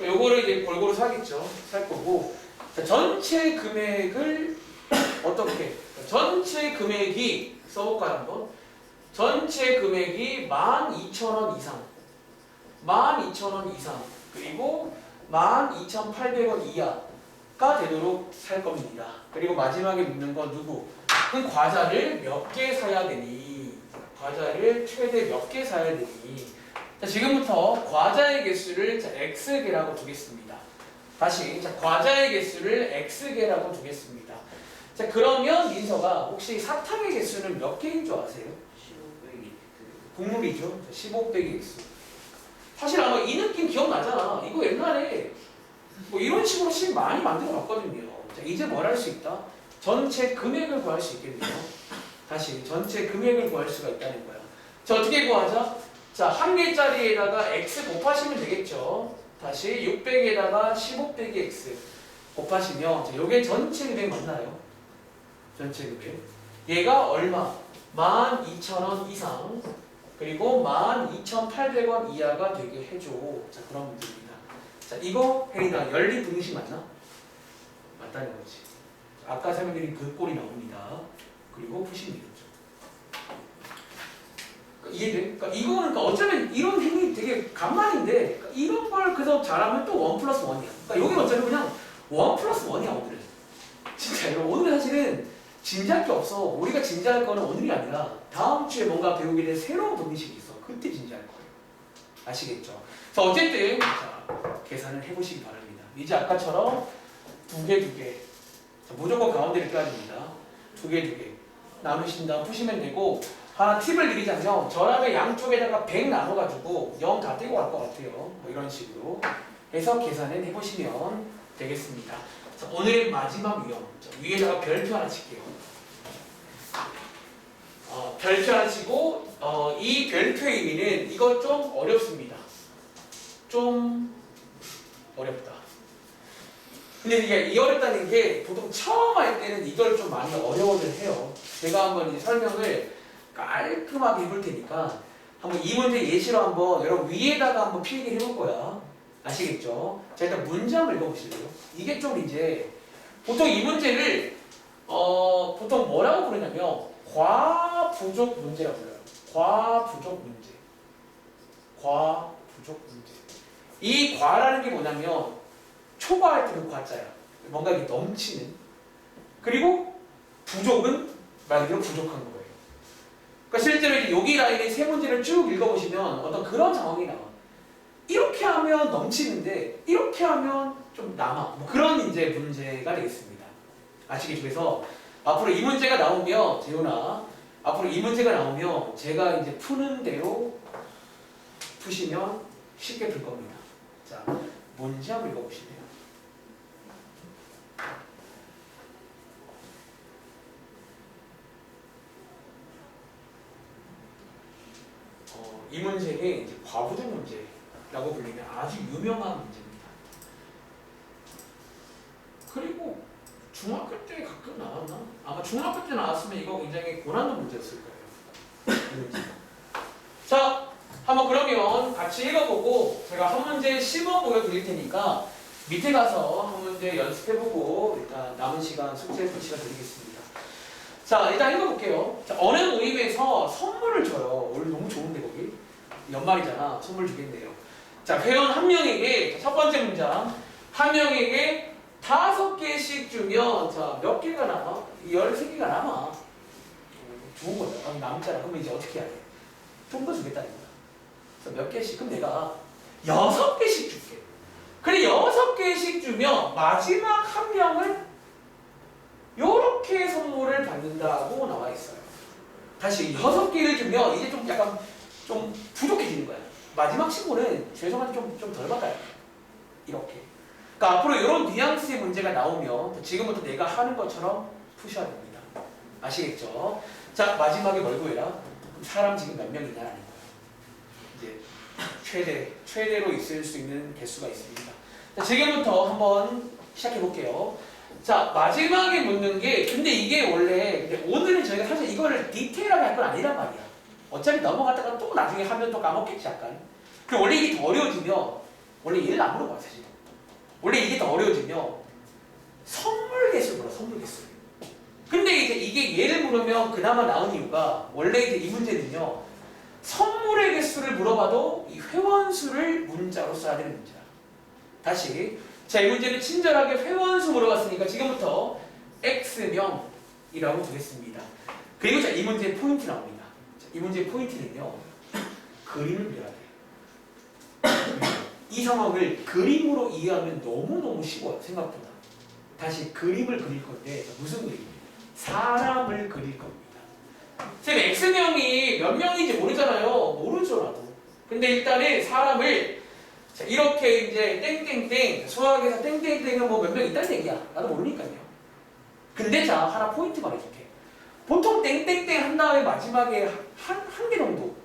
요거를 이제 골고루 사겠죠. 살 거고. 자, 전체 금액을 어떻게? 전체 금액이 써볼까요 한번? 전체 금액이 12,000원 이상, 12,000원 이상, 그리고 12,800원 이하가 되도록 살 겁니다. 그리고 마지막에 묻는 건 누구? 그럼 과자를 몇 개 사야 되니? 과자를 최대 몇 개 사야 되니? 자, 지금부터 과자의 개수를 x개라고 두겠습니다. 다시 자, 과자의 개수를 x개라고 두겠습니다. 자, 그러면 민서가 혹시 사탕의 개수는 몇 개인 줄 아세요? 15 국물이죠. 15 빼기 x. 사실 아마 이 느낌 기억나잖아. 이거 옛날에 뭐 이런 식으로 식 많이 만들어 봤거든요. 자, 이제 뭘 할 수 있다? 전체 금액을 구할 수 있겠네요. 다시 전체 금액을 구할 수가 있다는 거야. 자, 어떻게 구하자? 자, 한 개짜리에다가 x 곱하시면 되겠죠. 다시 600에다가 15 빼기 x 곱하시면 자, 요게 전체 금액 맞나요? 전체 금액. 얘가 얼마? 12,000원 이상 그리고 12,800원 이하가 되게 해줘. 자, 그런 문제입니다. 자, 이거 혜린아 연립 분식 맞나? 맞다는 거지. 아까 설명드린 그 꼴이 나옵니다. 그리고 푸시면 되겠죠. 그러니까 이해돼? 그러니까 이거는 그러니까 어쩌면 이런 행위 되게 간만인데 그러니까 이런 걸 그래서 잘하면 또 1 플러스 1이야. 그러니까 여기 어차피 그냥 1 플러스 1이야 오늘은. 진짜 여러분 오늘은 사실은 진지할 게 없어. 우리가 진지할 거는 오늘이 아니라 다음 주에 뭔가 배우게 될 새로운 분식이 있어. 그때 진지할 거예요. 아시겠죠? 그래서 어쨌든 자, 계산을 해보시기 바랍니다. 이제 아까처럼 두 개. 자, 무조건 가운데를 껴야 됩니다. 두 개. 나누신 다음 푸시면 되고 하나 팁을 드리자면 저람의 양쪽에다가 100 나눠가지고 0 다 떼고 갈 것 같아요. 뭐 이런 식으로 해서 계산을 해보시면 되겠습니다. 자, 오늘의 마지막 유형. 자, 위에다가 별표 하나 칠게요. 별표 하나 치고 이 별표의 의미는 이거 좀 어렵습니다. 좀 어렵다. 근데 이게 이 어렵다는 게 보통 처음 할 때는 이걸 좀 많이 어려워들 해요. 제가 한번 이제 설명을 깔끔하게 해볼 테니까 한번 이 문제 예시로 한번 여러분 위에다가 한번 필기 해볼 거야. 아시겠죠? 자, 일단 문제 한번 읽어보실래요? 이게 좀 이제 보통 이 문제를 보통 뭐라고 부르냐면 과부족 문제라고 불러요. 과부족 문제. 이 과라는 게 뭐냐면 초과할 때는 과자야. 뭔가 이게 넘치는. 그리고 부족은 말 그대로 부족한 거예요. 그러니까 실제로 이제 여기 라인의 세 문제를 쭉 읽어보시면 어떤 그런 상황이 나와. 이렇게 하면 넘치는데 이렇게 하면 좀 남아. 뭐 그런 이제 문제가 되겠습니다. 아시겠죠? 그래서 앞으로 이 문제가 나오면 재훈아, 앞으로 이 문제가 나오면 제가 이제 푸는 대로 푸시면 쉽게 풀 겁니다. 자, 문제 한번 읽어보실래요? 이 문제는 이제 과부족 문제라고 불리는 아주 유명한 문제입니다. 그리고 중학교 때 가끔 나왔나? 아마 중학교 때 나왔으면 이거 굉장히 고난도 문제였을 거예요. 이 문제. 자, 한번 그러면 같이 읽어보고 제가 한 문제 시범 보여드릴 테니까 밑에 가서 한 문제 연습해보고 일단 남은 시간 숙제 푸시가 드리겠습니다. 자, 일단 읽어볼게요. 자, 어느 모임에서 선물을 줘요. 오늘 너무 좋은데 거기? 연말이잖아. 선물 주겠네요. 자, 회원 한 명에게 첫 번째 문장 한 명에게 5개씩 주면 자, 몇 개가 남아? 13개가 남아. 좋은 거죠. 남잖아. 그러면 이제 어떻게 해야 돼? 좀 더 주겠다는 거야. 그래서 몇 개씩? 그럼 내가 6개씩 줄게. 그래 6개씩 주면 마지막 한 명은 요렇게 선물을 받는다고 나와 있어요. 다시 6개를 주면 이제 좀 약간 좀 부족해지는 거야. 마지막 친구는 죄송한데 좀 덜 받아요. 이렇게. 그러니까 앞으로 이런 뉘앙스의 문제가 나오면 지금부터 내가 하는 것처럼 푸셔야 됩니다. 아시겠죠? 자, 마지막에 뭘 구해라? 사람 지금 몇 명이냐라는 거예요. 이제 최대로 있을 수 있는 개수가 있습니다. 자, 지금부터 한번 시작해 볼게요. 자, 마지막에 묻는 게 근데 이게 원래 근데 오늘은 저희가 사실 이거를 디테일하게 할 건 아니란 말이야. 어차피 넘어갔다가 또 나중에 하면 또 까먹겠지 약간. 그리고 원래 이게 더 어려워지면 원래 얘를 안 물어봐요 사실. 원래 이게 더 어려워지면 선물 개수를 물어. 선물 개수. 근데 이제 이게 얘를 물으면 그나마 나은 이유가 원래 이제 이 문제는요 선물의 개수를 물어봐도 이 회원 수를 문자로 써야 되는 문제야. 다시 자, 이 문제는 친절하게 회원 수 물어봤으니까 지금부터 X명이라고 두겠습니다. 그리고 자, 이 문제의 포인트 나옵니다. 자, 이 문제의 포인트는요 그림을 그려야 돼요. 이 상황을 그림으로 이해하면 너무너무 쉬워요. 생각보다. 다시 그림을 그릴 건데 무슨 그림? 사람을 그릴 겁니다. 선생님 X명이 몇 명인지 모르잖아요. 모르죠 나도. 근데 일단은 사람을 자, 이렇게 이제 땡땡땡 수학에서 땡땡땡은 뭐 몇 명 있다는 얘기야. 나도 모르니까요. 근데 자 하나 포인트 말해줄게. 보통 땡땡땡 한 다음에 마지막에 한 개 정도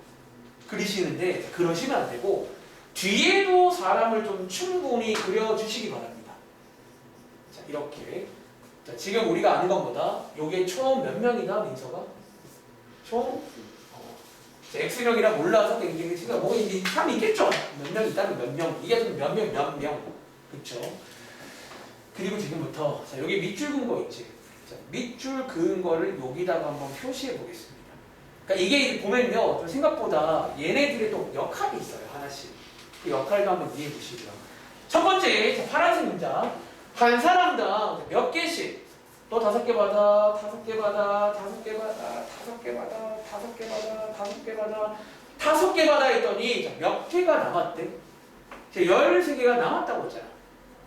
그리시는데 그러시면 안 되고 뒤에도 사람을 좀 충분히 그려주시기 바랍니다. 자 이렇게 자, 지금 우리가 아는 것보다 요게 총 몇 명이다 민서가? 총 x명이라 몰라서 굉장히 지금 뭐 이제 참 있겠죠. 몇 명 있다면 몇 명. 이게 좀 몇 명. 그렇죠. 그리고 지금부터 자, 여기 밑줄 그은 거 있지. 자, 밑줄 그은 거를 여기다가 한번 표시해 보겠습니다. 그러니까 이게 보면요, 좀 생각보다 얘네들의 또 역할이 있어요. 하나씩. 그 역할도 한번 이해해 보시고요. 첫 번째, 자, 파란색 문자. 한 사람당 몇 개씩? 또 5개 받아, 5개 받아, 5개 받아, 5개 받아, 5개 받아, 5개 받아, 5개 받아 했더니 자, 몇 개가 남았대? 13개가 남았다고 했잖아.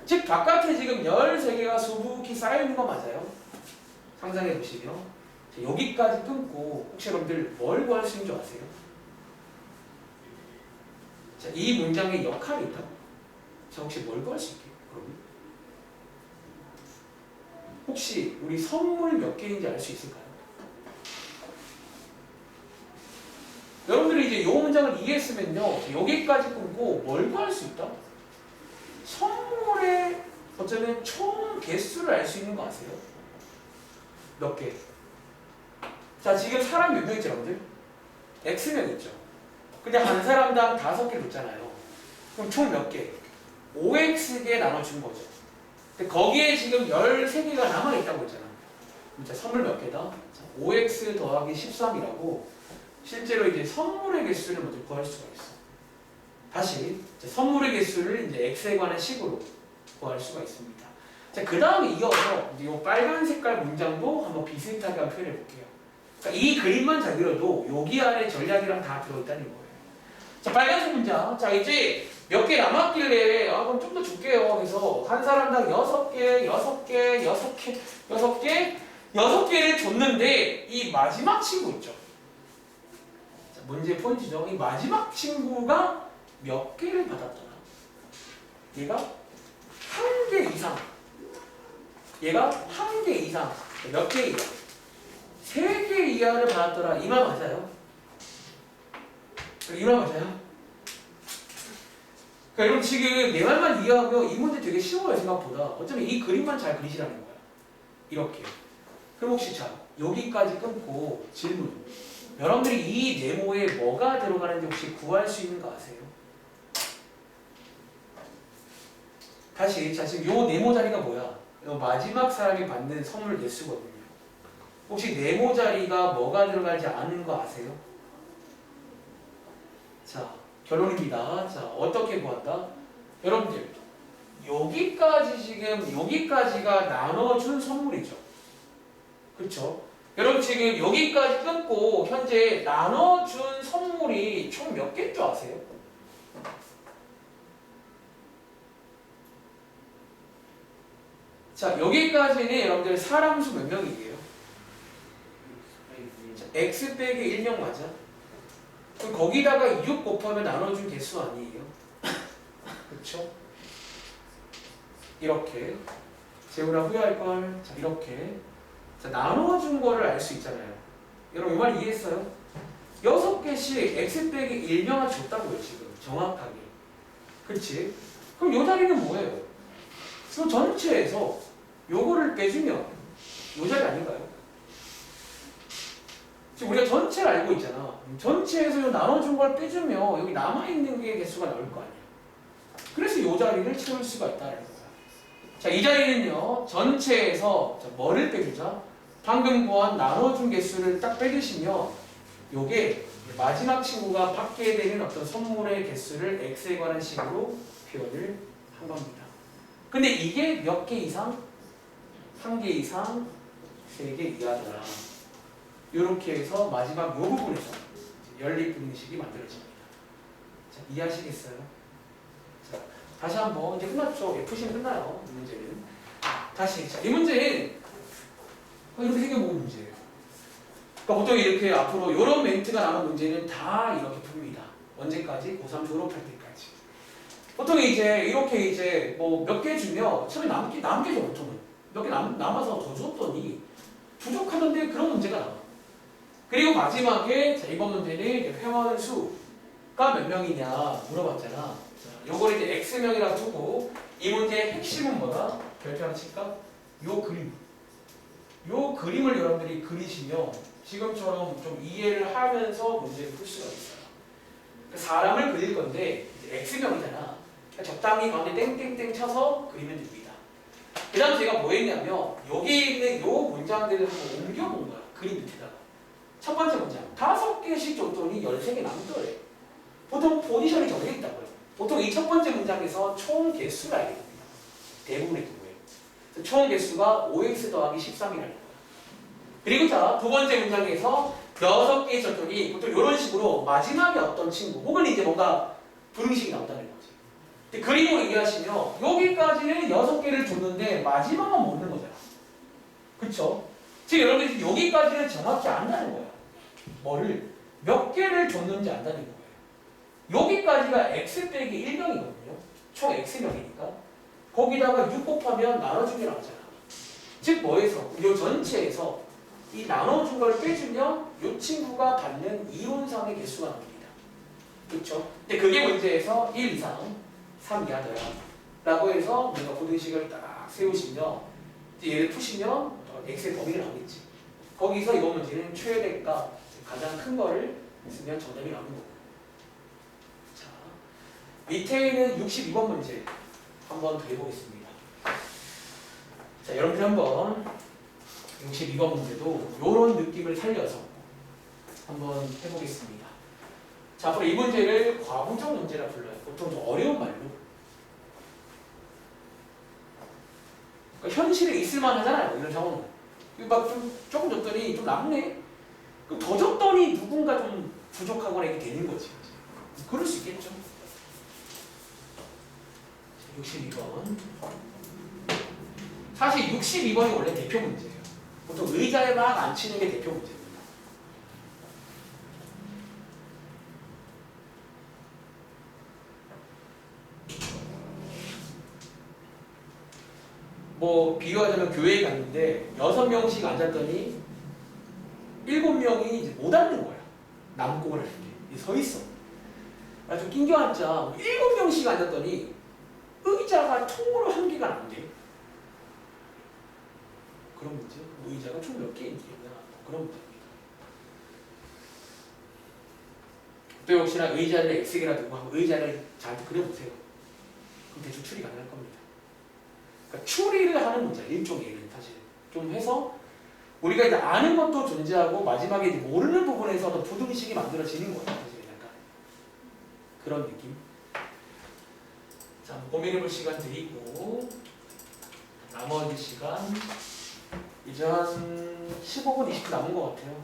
즉 바깥에 지금 13개가 수북히 쌓여있는 거 맞아요? 상상해 보시면 자, 여기까지 끊고 혹시 여러분들 뭘 구할 수 있는 줄 아세요? 자, 이 문장의 역할이 있다. 자, 혹시 뭘 구할 수 있게요? 그럼 혹시 우리 선물 몇 개인지 알 수 있을까요? 여러분들이 이제 이 문장을 이해했으면요, 여기까지 끊고 뭘 구할 수 있다? 선물의 어쩌면 총 개수를 알 수 있는 거 아세요? 몇 개? 자, 지금 사람 몇 명 있죠, 여러분들? X명 있죠? 근데 한 사람당 5개 줬잖아요. 그럼 총 몇 개? 5X개 나눠준 거죠. 근데 거기에 지금 13개가 남아있다고 했잖아. 자, 선물 몇 개다? 자, 5X 더하기 13이라고 실제로 이제 선물의 개수를 먼저 구할 수가 있어. 다시 선물의 개수를 이제 X에 관한 식으로 구할 수가 있습니다. 자, 그 다음에 이어서 이제 이 빨간 색깔 문장도 한번 비슷하게 한번 표현해 볼게요. 그러니까 이 그림만 잘 그려도 여기 안에 전략이랑 다 들어있다는 거예요. 자, 빨간색 문장. 자, 이제 몇 개 남았길래 그럼 좀 더 줄게요. 그래서 한 사람당 6개를 줬는데 이 마지막 친구 있죠. 자, 문제의 포인트죠. 이 마지막 친구가 몇 개를 받았더라? 얘가 한 개 이상. 얘가 한 개 이상. 몇 개 이하? 3개 이하를 받았더라. 이 말 맞아요? 이 말 맞아요? 그러니까 여러분 지금 내 말만 이해하면 이 문제 되게 쉬워요, 생각보다. 어쩌면 이 그림만 잘 그리시라는 거야. 이렇게. 그럼 혹시 자, 여기까지 끊고 질문. 여러분들이 이 네모에 뭐가 들어가는지 혹시 구할 수 있는 거 아세요? 다시, 자, 지금 요 네모 자리가 뭐야? 요 마지막 사람이 받는 선물 개수거든요. 혹시 네모 자리가 뭐가 들어가지 않은 거 아세요? 자, 결론입니다. 자, 어떻게 구한다? 여러분들, 여기까지 지금, 여기까지가 나눠준 선물이죠. 그렇죠? 여러분 지금 여기까지 끊고 현재 나눠준 선물이 총 몇 개인 줄 아세요? 자, 여기까지는 여러분들 사람 수 몇 명이에요? 자, x 빼기 1명 맞아? 그럼 거기다가 6 곱하면 나눠준 개수 아니에요? 그렇죠? 이렇게 재훈아 후회할걸. 자, 이렇게 자, 나눠준 거를 알 수 있잖아요. 여러분 이 말 이해했어요? 6개씩 x 빼기 1명을 줬다고요 지금 정확하게. 그렇지? 그럼 요 자리는 뭐예요? 요 전체에서 요거를 빼주면 요 자리 아닌가요? 지금 우리가 전체를 알고 있잖아. 전체에서 요 나눠준 걸 빼주면 여기 남아있는 게 개수가 나올 거 아니야. 그래서 요 자리를 채울 수가 있다는 거야. 자, 이 자리는요 전체에서 자, 뭐를 빼주자? 방금 구한 나눠준 개수를 딱 빼주시면 요게 마지막 친구가 받게 되는 어떤 선물의 개수를 x에 관한 식으로 표현을 한 겁니다. 근데 이게 몇 개 이상? 1개 이상, 3개 이하더라. 이렇게 해서 마지막 요 부분에서 연립분식이 만들어집니다. 자, 이해하시겠어요? 자, 다시 한번 이제 끝났죠? F시는 끝나요. 이 문제는. 다시 자, 이 문제는 이렇게 생겨본 문제예요. 그러니까 보통 이렇게 앞으로 이런 멘트가 나오는 문제는 다 이렇게 풉니다. 언제까지? 고3 졸업할 때까지. 보통 이제 이렇게 이제 뭐 몇 개 주면 처음에 남게죠 보통은. 몇 개 남아서 더 줬더니 부족하던데 그런 문제가 나와. 그리고 마지막에 자, 이번 문제는 회원 수가 몇 명이냐 물어봤잖아. 자, 요걸 이제 x명이라고 두고 이 문제의 핵심은 뭐다? 별표 하나 칠까? 요 그림. 요 그림을 여러분들이 그리시면 지금처럼 좀 이해를 하면서 문제를 풀 수가 있어요. 사람을 그릴 건데 이제 X명이잖아. 적당히 가운데 땡땡땡 쳐서 그리면 됩니다. 그 다음 제가 뭐 했냐면 여기 있는 요 문장들을 한번 옮겨본 거야. 그림 밑에다가. 첫 번째 문장 5개씩 줬더니 13개 남더래. 보통 포지션이 정해져 있다고요. 보통 이 첫 번째 문장에서 총 개수를 알게 됩니다. 대부분의 경우에. 그래서 총 개수가 5x 더하기 13이라는 거야. 그리고 자, 두 번째 문장에서 6개 줬더니 보통 이런 식으로 마지막에 어떤 친구 혹은 이제 뭔가 분식이 나온다는 거지. 근데 그림으로 얘기하시면 여기까지는 6개를 줬는데 마지막은 모르는 거잖아. 그쵸? 지금 여러분들이 여기까지는 정확히 안다는 거야. 뭐를? 몇 개를 줬는지 안다는 거예요. 여기까지가 x 빼기 1명이거든요. 총 x명이니까. 거기다가 6 곱하면 나눠준 게 나오잖아. 즉 뭐에서? 이 전체에서 이 나눠준 걸 빼주면 이 친구가 받는 이론상의 개수가 나옵니다. 그렇죠? 근데 그게 문제에서 1 이상, 3 이하더라 라고 해서 뭔가 고등식을 딱 세우시면 이제 얘를 푸시면 x의 범위가 나오겠지. 거기서 이번 문제는 최대값, 가장 큰 거를 쓰면 정답이 나오는 거고. 자, 밑에 있는 62번 문제 한번 더 해보겠습니다. 자, 여러분들 한번 62번 문제도 이런 느낌을 살려서 한번 해보겠습니다. 자, 앞으로 이 문제를 과부정 문제라 불러요. 보통 좀 어려운 말로. 그러니까 현실에 있을만 하잖아요. 이런 상황은. 막 조금 줬더니 좀 남네? 그럼 더 줬더니 누군가 좀 부족하거나 이렇게 되는 거지. 그럴 수 있겠죠. 62번. 사실 62번이 원래 대표 문제예요. 보통 의자에 막 앉히는 게 대표 문제입니다. 뭐 비유하자면 교회에 갔는데 6명씩 앉았더니 7명이 이제 못 앉는 거야. 남곡을 할 때. 서 있어. 좀 낑겨 앉자. 7명씩 앉았더니 의자가 총으로 1개가 안 돼. 그런 문제? 의자가 총 몇 개인지 그런 문제입니다. 또 역시나 의자를 X개라 두고 한번 의자를 잘 그려보세요. 그럼 대충 추리 가능할 겁니다. 그러니까 추리를 하는 문제, 일종의 사실 좀 해서 우리가 이제 아는 것도 존재하고 마지막에 이제 모르는 부분에서 어떤 부등식이 만들어지는 거예요. 사실 약간 그런 느낌. 자, 고민해볼 시간 드리고 나머지 시간 이제 한 15분, 20분 남은 것 같아요.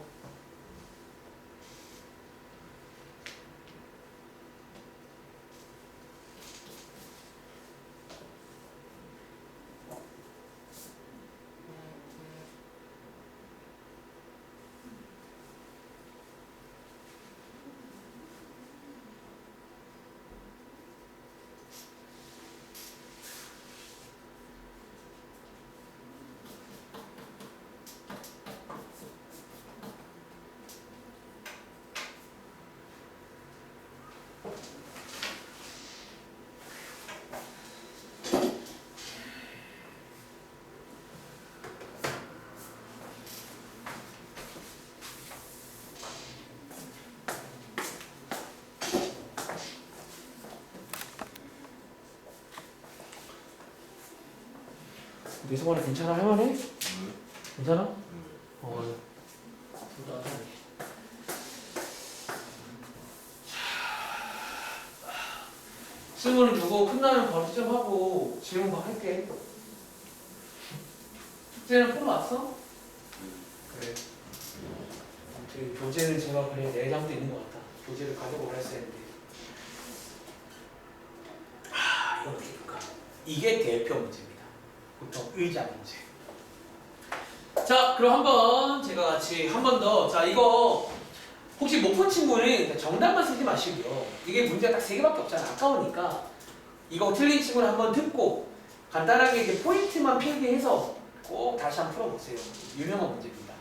미소관은 괜찮아? 할만해? 괜찮아? 질문을 주고 끝나면 바로 시점하고 질문 막 할게. 숙제는 풀어놨어? 그래. 교재를 제가 그래 내장도 있는 것 같다. 교재를 가지고 오라 했었는데. 이거 어떻게 볼까? 이게 대표 문제입니다. 보통 의자 문제. 자, 그럼 한번 제가 같이 한 번 더. 자, 이거 혹시 못 푼 친구는 정답만 쓰지 마시고요. 이게 문제가 딱 3개밖에 없잖아. 아까우니까 이거 틀린 친구는 한번 듣고 간단하게 이제 포인트만 필기해서 꼭 다시 한번 풀어보세요. 유명한 문제입니다.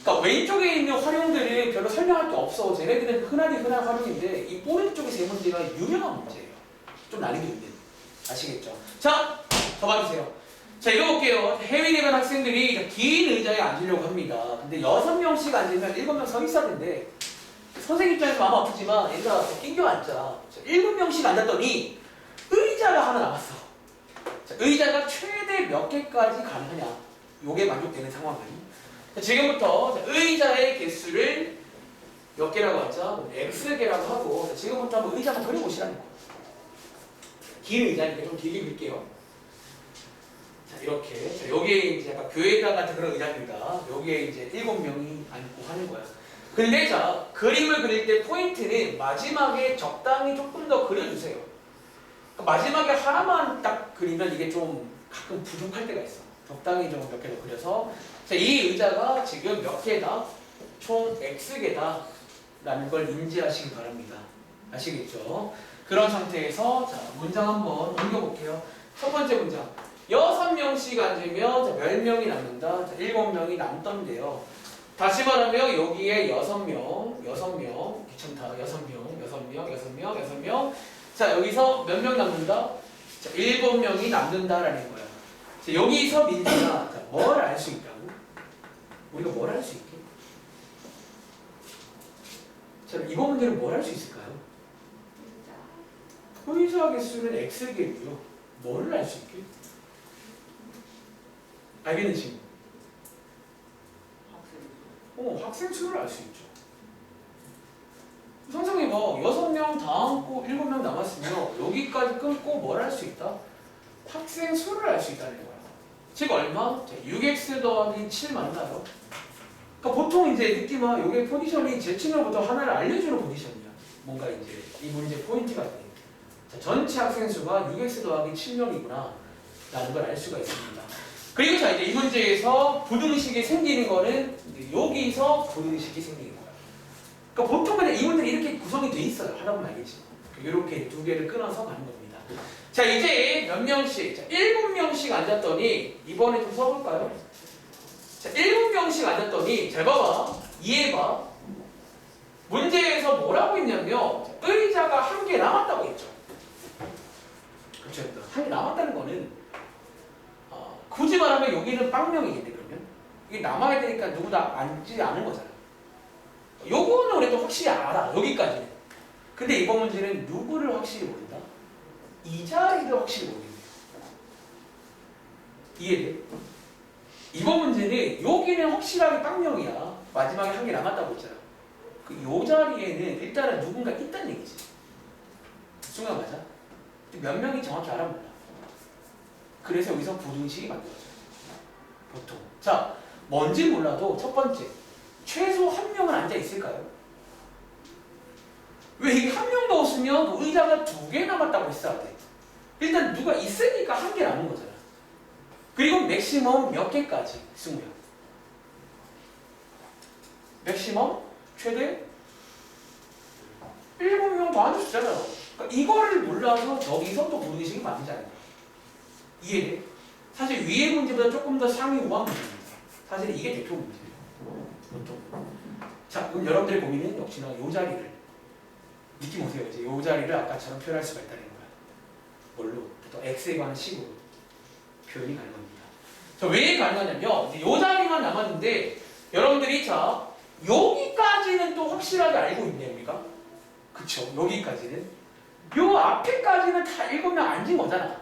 그러니까 왼쪽에 있는 활용들이 별로 설명할 게 없어. 쟤네들은 흔한 활용인데 이 오른쪽에 3문제가 유명한 문제예요. 좀 난이도 있는. 아시겠죠? 자, 더 봐주세요. 자, 읽어볼게요. 해외 대면 학생들이 긴 의자에 앉으려고 합니다. 근데 6명씩 앉으면 7명 서 있어야 되는데 선생님 입장에서 마음 아프지만 얘들아 낑겨 앉자. 7명씩 앉았더니 의자가 하나 남았어. 자, 의자가 최대 몇 개까지 가능하냐? 요게 만족되는 상황은 자, 지금부터 자, 의자의 개수를 몇 개라고 하자? X개라고 하고 자, 지금부터 한번 의자 한번 그려보시라는 거예요. 긴 의자니까 좀 길게 그릴게요. 자, 이렇게. 자, 여기에 이제 약간 교회당 같은 그런 의자입니다. 여기에 이제 7명이 앉고 하는 거야. 근데 자, 그림을 그릴 때 포인트는 마지막에 적당히 조금 더 그려주세요. 그러니까 마지막에 하나만 딱 그리면 이게 좀 가끔 부족할 때가 있어. 적당히 좀 몇 개 더 그려서. 자, 이 의자가 지금 몇 개다? 총 X개다. 라는 걸 인지하시기 바랍니다. 아시겠죠? 그런 상태에서 자, 문장 한번 옮겨볼게요. 첫 번째 문장. 6명씩 앉으면 자, 몇 명이 남는다? 자, 7명이 남던데요. 다시 말하면 여기에 6명, 귀찮다. 6명. 자, 여기서 몇 명 남는다? 자, 7명이 남는다라는 거야. 자, 여기서 민지가 뭘 알 수 있다고? 우리가 뭘 알 수 있게? 자, 이번 문제는 뭘 할 수 있을까요? 의자 개수는 X개고요. 뭐를 알 수 있게? 알겠는지? 학생 수를 알 수 있죠. 선생님 6명 다 앉고 7명 남았으면 여기까지 끊고 뭘 할 수 있다? 학생 수를 알 수 있다는 거야. 즉 얼마? 6x 더하기 7 맞나요? 그러니까 보통 이제 느낌아 요게 포지션이 제치면부터 하나를 알려주는 포지션이야. 뭔가 이제 이 문제 포인트가 돼. 자, 전체 학생 수가 6x 더하기 7명이구나 라는 걸 알 수가 있습니다. 그리고 자 이제 이 문제에서 부등식이 생기는 거는 여기서 부등식이 생기는 거야. 그러니까 보통 그냥 이 문제는 이렇게 구성이 돼 있어요. 하다 보면 알겠지. 이렇게 두 개를 끊어서 가는 겁니다. 자 이제 몇 명씩? 자 7명씩 앉았더니 이번에 좀 써볼까요? 자 7명씩 앉았더니 잘 봐봐. 이해해봐. 문제에서 뭐라고 했냐면 의자가 한 개 남았다고 했죠. 그렇죠. 한 개 남았다는 거는 굳이 말하면 여기는 빵명이겠네. 그러면 이게 남아야 되니까 누구 다 앉지 않은 거잖아. 요거는 우리도 확실히 알아. 여기까지는. 근데 이번 문제는 누구를 확실히 모른다? 이 자리를 확실히 모르겠네. 이해돼? 이번 문제는 여기는 확실하게 빵명이야. 마지막에 한 개 남았다고 했잖아. 요 자리에는 일단은 누군가 있다는 얘기지. 순간 맞아? 몇 명이 정확히 알아 몰라. 그래서 여기서 부등식이 만들어져요. 보통. 자, 뭔지 몰라도 첫 번째. 최소 한 명은 앉아 있을까요? 왜 이게 한 명도 없으면 의자가 2개 남았다고 했어야 돼. 일단 누가 있으니까 한 개 남은 거잖아. 그리고 맥시멈 몇 개까지? 20명. 맥시멈 최대 7명 더 앉을 수 있잖아. 그러니까 이거를 몰라서 여기서 또 부등식이 만들지 않는 거야. 이해돼? 사실 위의 문제보다 조금 더 상위 우한 문제입니다. 사실 이게 대표 문제예요. 보통. 자, 그럼 여러분들의 고민은 역시나 이 자리를 느낌 오세요. 이제 이 자리를 아까처럼 표현할 수가 있다는 거야. 뭘로? 또 x에 관한 식으로 표현이 가능합니다. 자, 왜 가능하냐면 이 자리만 남았는데 여러분들이 자 여기까지는 또 확실하게 알고 있네요, 우리가. 그쵸? 여기까지는. 요 앞에까지는 다 7명 앉은 거잖아.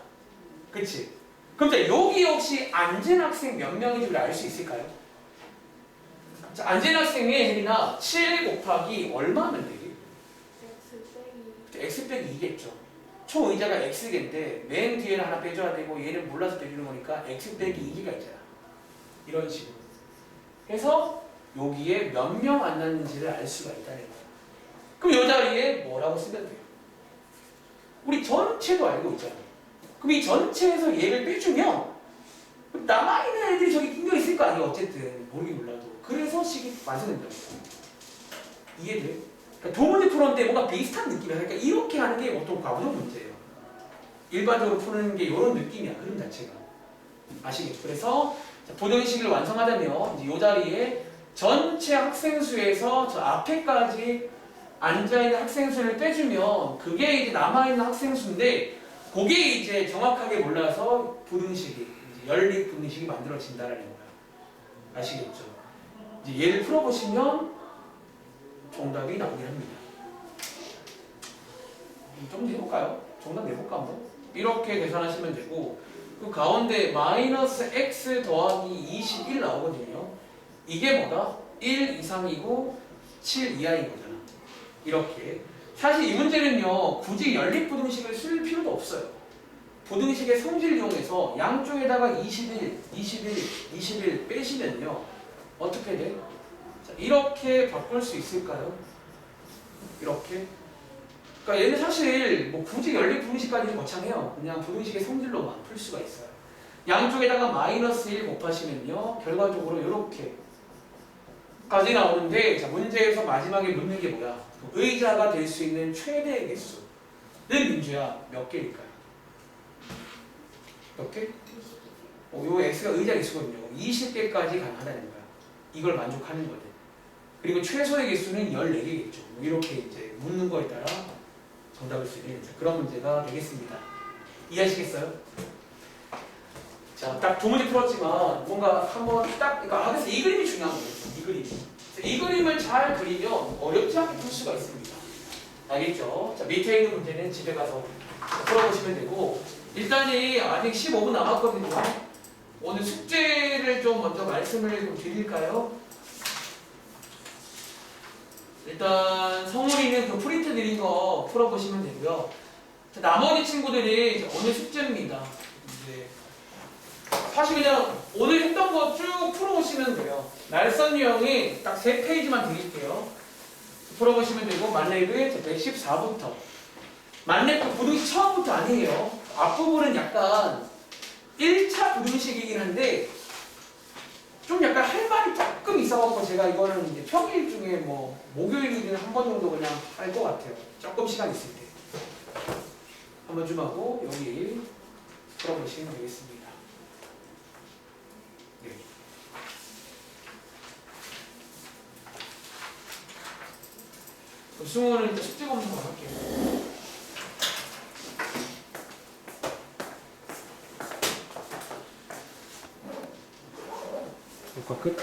그치? 그럼 자 여기 혹시 앉은 학생 몇 명인지 알 수 있을까요? 자, 앉은 학생의 혜린아 7 곱하기 얼마면 되게? x 빼기 2겠죠. 총 의자가 x개인데 맨 뒤에는 하나 빼줘야 되고 얘는 몰라서 빼주는 거니까 x 빼기 2개가 있잖아. 이런 식으로. 그래서 여기에 몇 명 앉았는지를 알 수가 있다는 거야. 그럼 이 자리에 뭐라고 쓰면 돼요? 우리 전체도 알고 있잖아. 그럼 이 전체에서 얘를 빼주면 남아있는 애들이 저기 낑겨 있을 거 아니야. 어쨌든 모르긴 몰라도. 그래서 식이 완성된다고. 이해돼? 그러니까 두 문제 풀었는데 뭔가 비슷한 느낌이야. 그러니까 이렇게 하는 게 보통 과부적 문제예요. 일반적으로 푸는 게 이런 느낌이야. 그림 자체가. 아시겠죠? 그래서 부등식을 완성하려면 이제 이 자리에 전체 학생 수에서 저 앞에까지 앉아있는 학생 수를 빼주면 그게 이제 남아있는 학생 수인데 그게 이제 정확하게 몰라서 부등식이 이제 이제 연립 분식이 만들어진다라는 거야. 아시겠죠? 이제 얘를 풀어보시면 정답이 나오긴 합니다. 좀 해볼까요? 정답 내볼까 한번? 이렇게 계산하시면 되고 그 가운데 마이너스 x 더하기 21 나오거든요. 이게 뭐다? 1 이상이고 7 이하인 거잖아. 이렇게. 사실 이 문제는요 굳이 연립부등식을 쓸 필요도 없어요. 부등식의 성질 이용해서 양쪽에다가 21, 21, 21 빼시면요 어떻게 돼? 자, 이렇게 바꿀 수 있을까요? 이렇게. 그러니까 얘는 사실 뭐 굳이 연립부등식까지 거창해요. 그냥 부등식의 성질로만 풀 수가 있어요. 양쪽에다가 마이너스 1 곱하시면요 결과적으로 이렇게 까지 나오는데 자 문제에서 마지막에 묻는 게 뭐야? 의자가 될 수 있는 최대 개수는 민주야 몇 개일까요? 몇 개? 요 x가 의자 개수거든요. 20개까지 가능하다는 거야. 이걸 만족하는 거든. 그리고 최소의 개수는 14개겠죠. 이렇게 이제 묻는 거에 따라 정답을 쓰는 그런 문제가 되겠습니다. 이해하시겠어요? 자, 딱 두 문제 풀었지만 뭔가 한번 딱 그러니까 그래서 이 그림이 중요한 거예요. 이 그림. 이 그림을 잘 그리면 어렵지 않게 풀 수가 있습니다. 알겠죠? 자, 밑에 있는 문제는 집에 가서 풀어보시면 되고 일단이 아직 15분 남았거든요. 오늘 숙제를 좀 먼저 말씀을 좀 드릴까요? 일단 성훈이는 그 프린트 드린 거 풀어보시면 되고요. 자, 나머지 친구들이 오늘 숙제입니다. 이제 사실 그냥 오늘 했던 거 쭉 풀어보시면 돼요. 날선 유형이 딱 3페이지만 드릴게요. 풀어보시면 되고 만렙은 114부터 만렙 부등식 처음부터 아니에요. 앞부분은 약간 1차 부등식이긴 한데 좀 약간 할 말이 조금 있어갖고 제가 이거는 이제 평일 중에 뭐 목요일이든 한 번 정도 그냥 할 것 같아요. 조금 시간 있을 때 한 번 좀 하고 여기 풀어보시면 되겠습니다. 네. 그럼 승호는 이제 숙제 검사 할게요. 녹화 끝.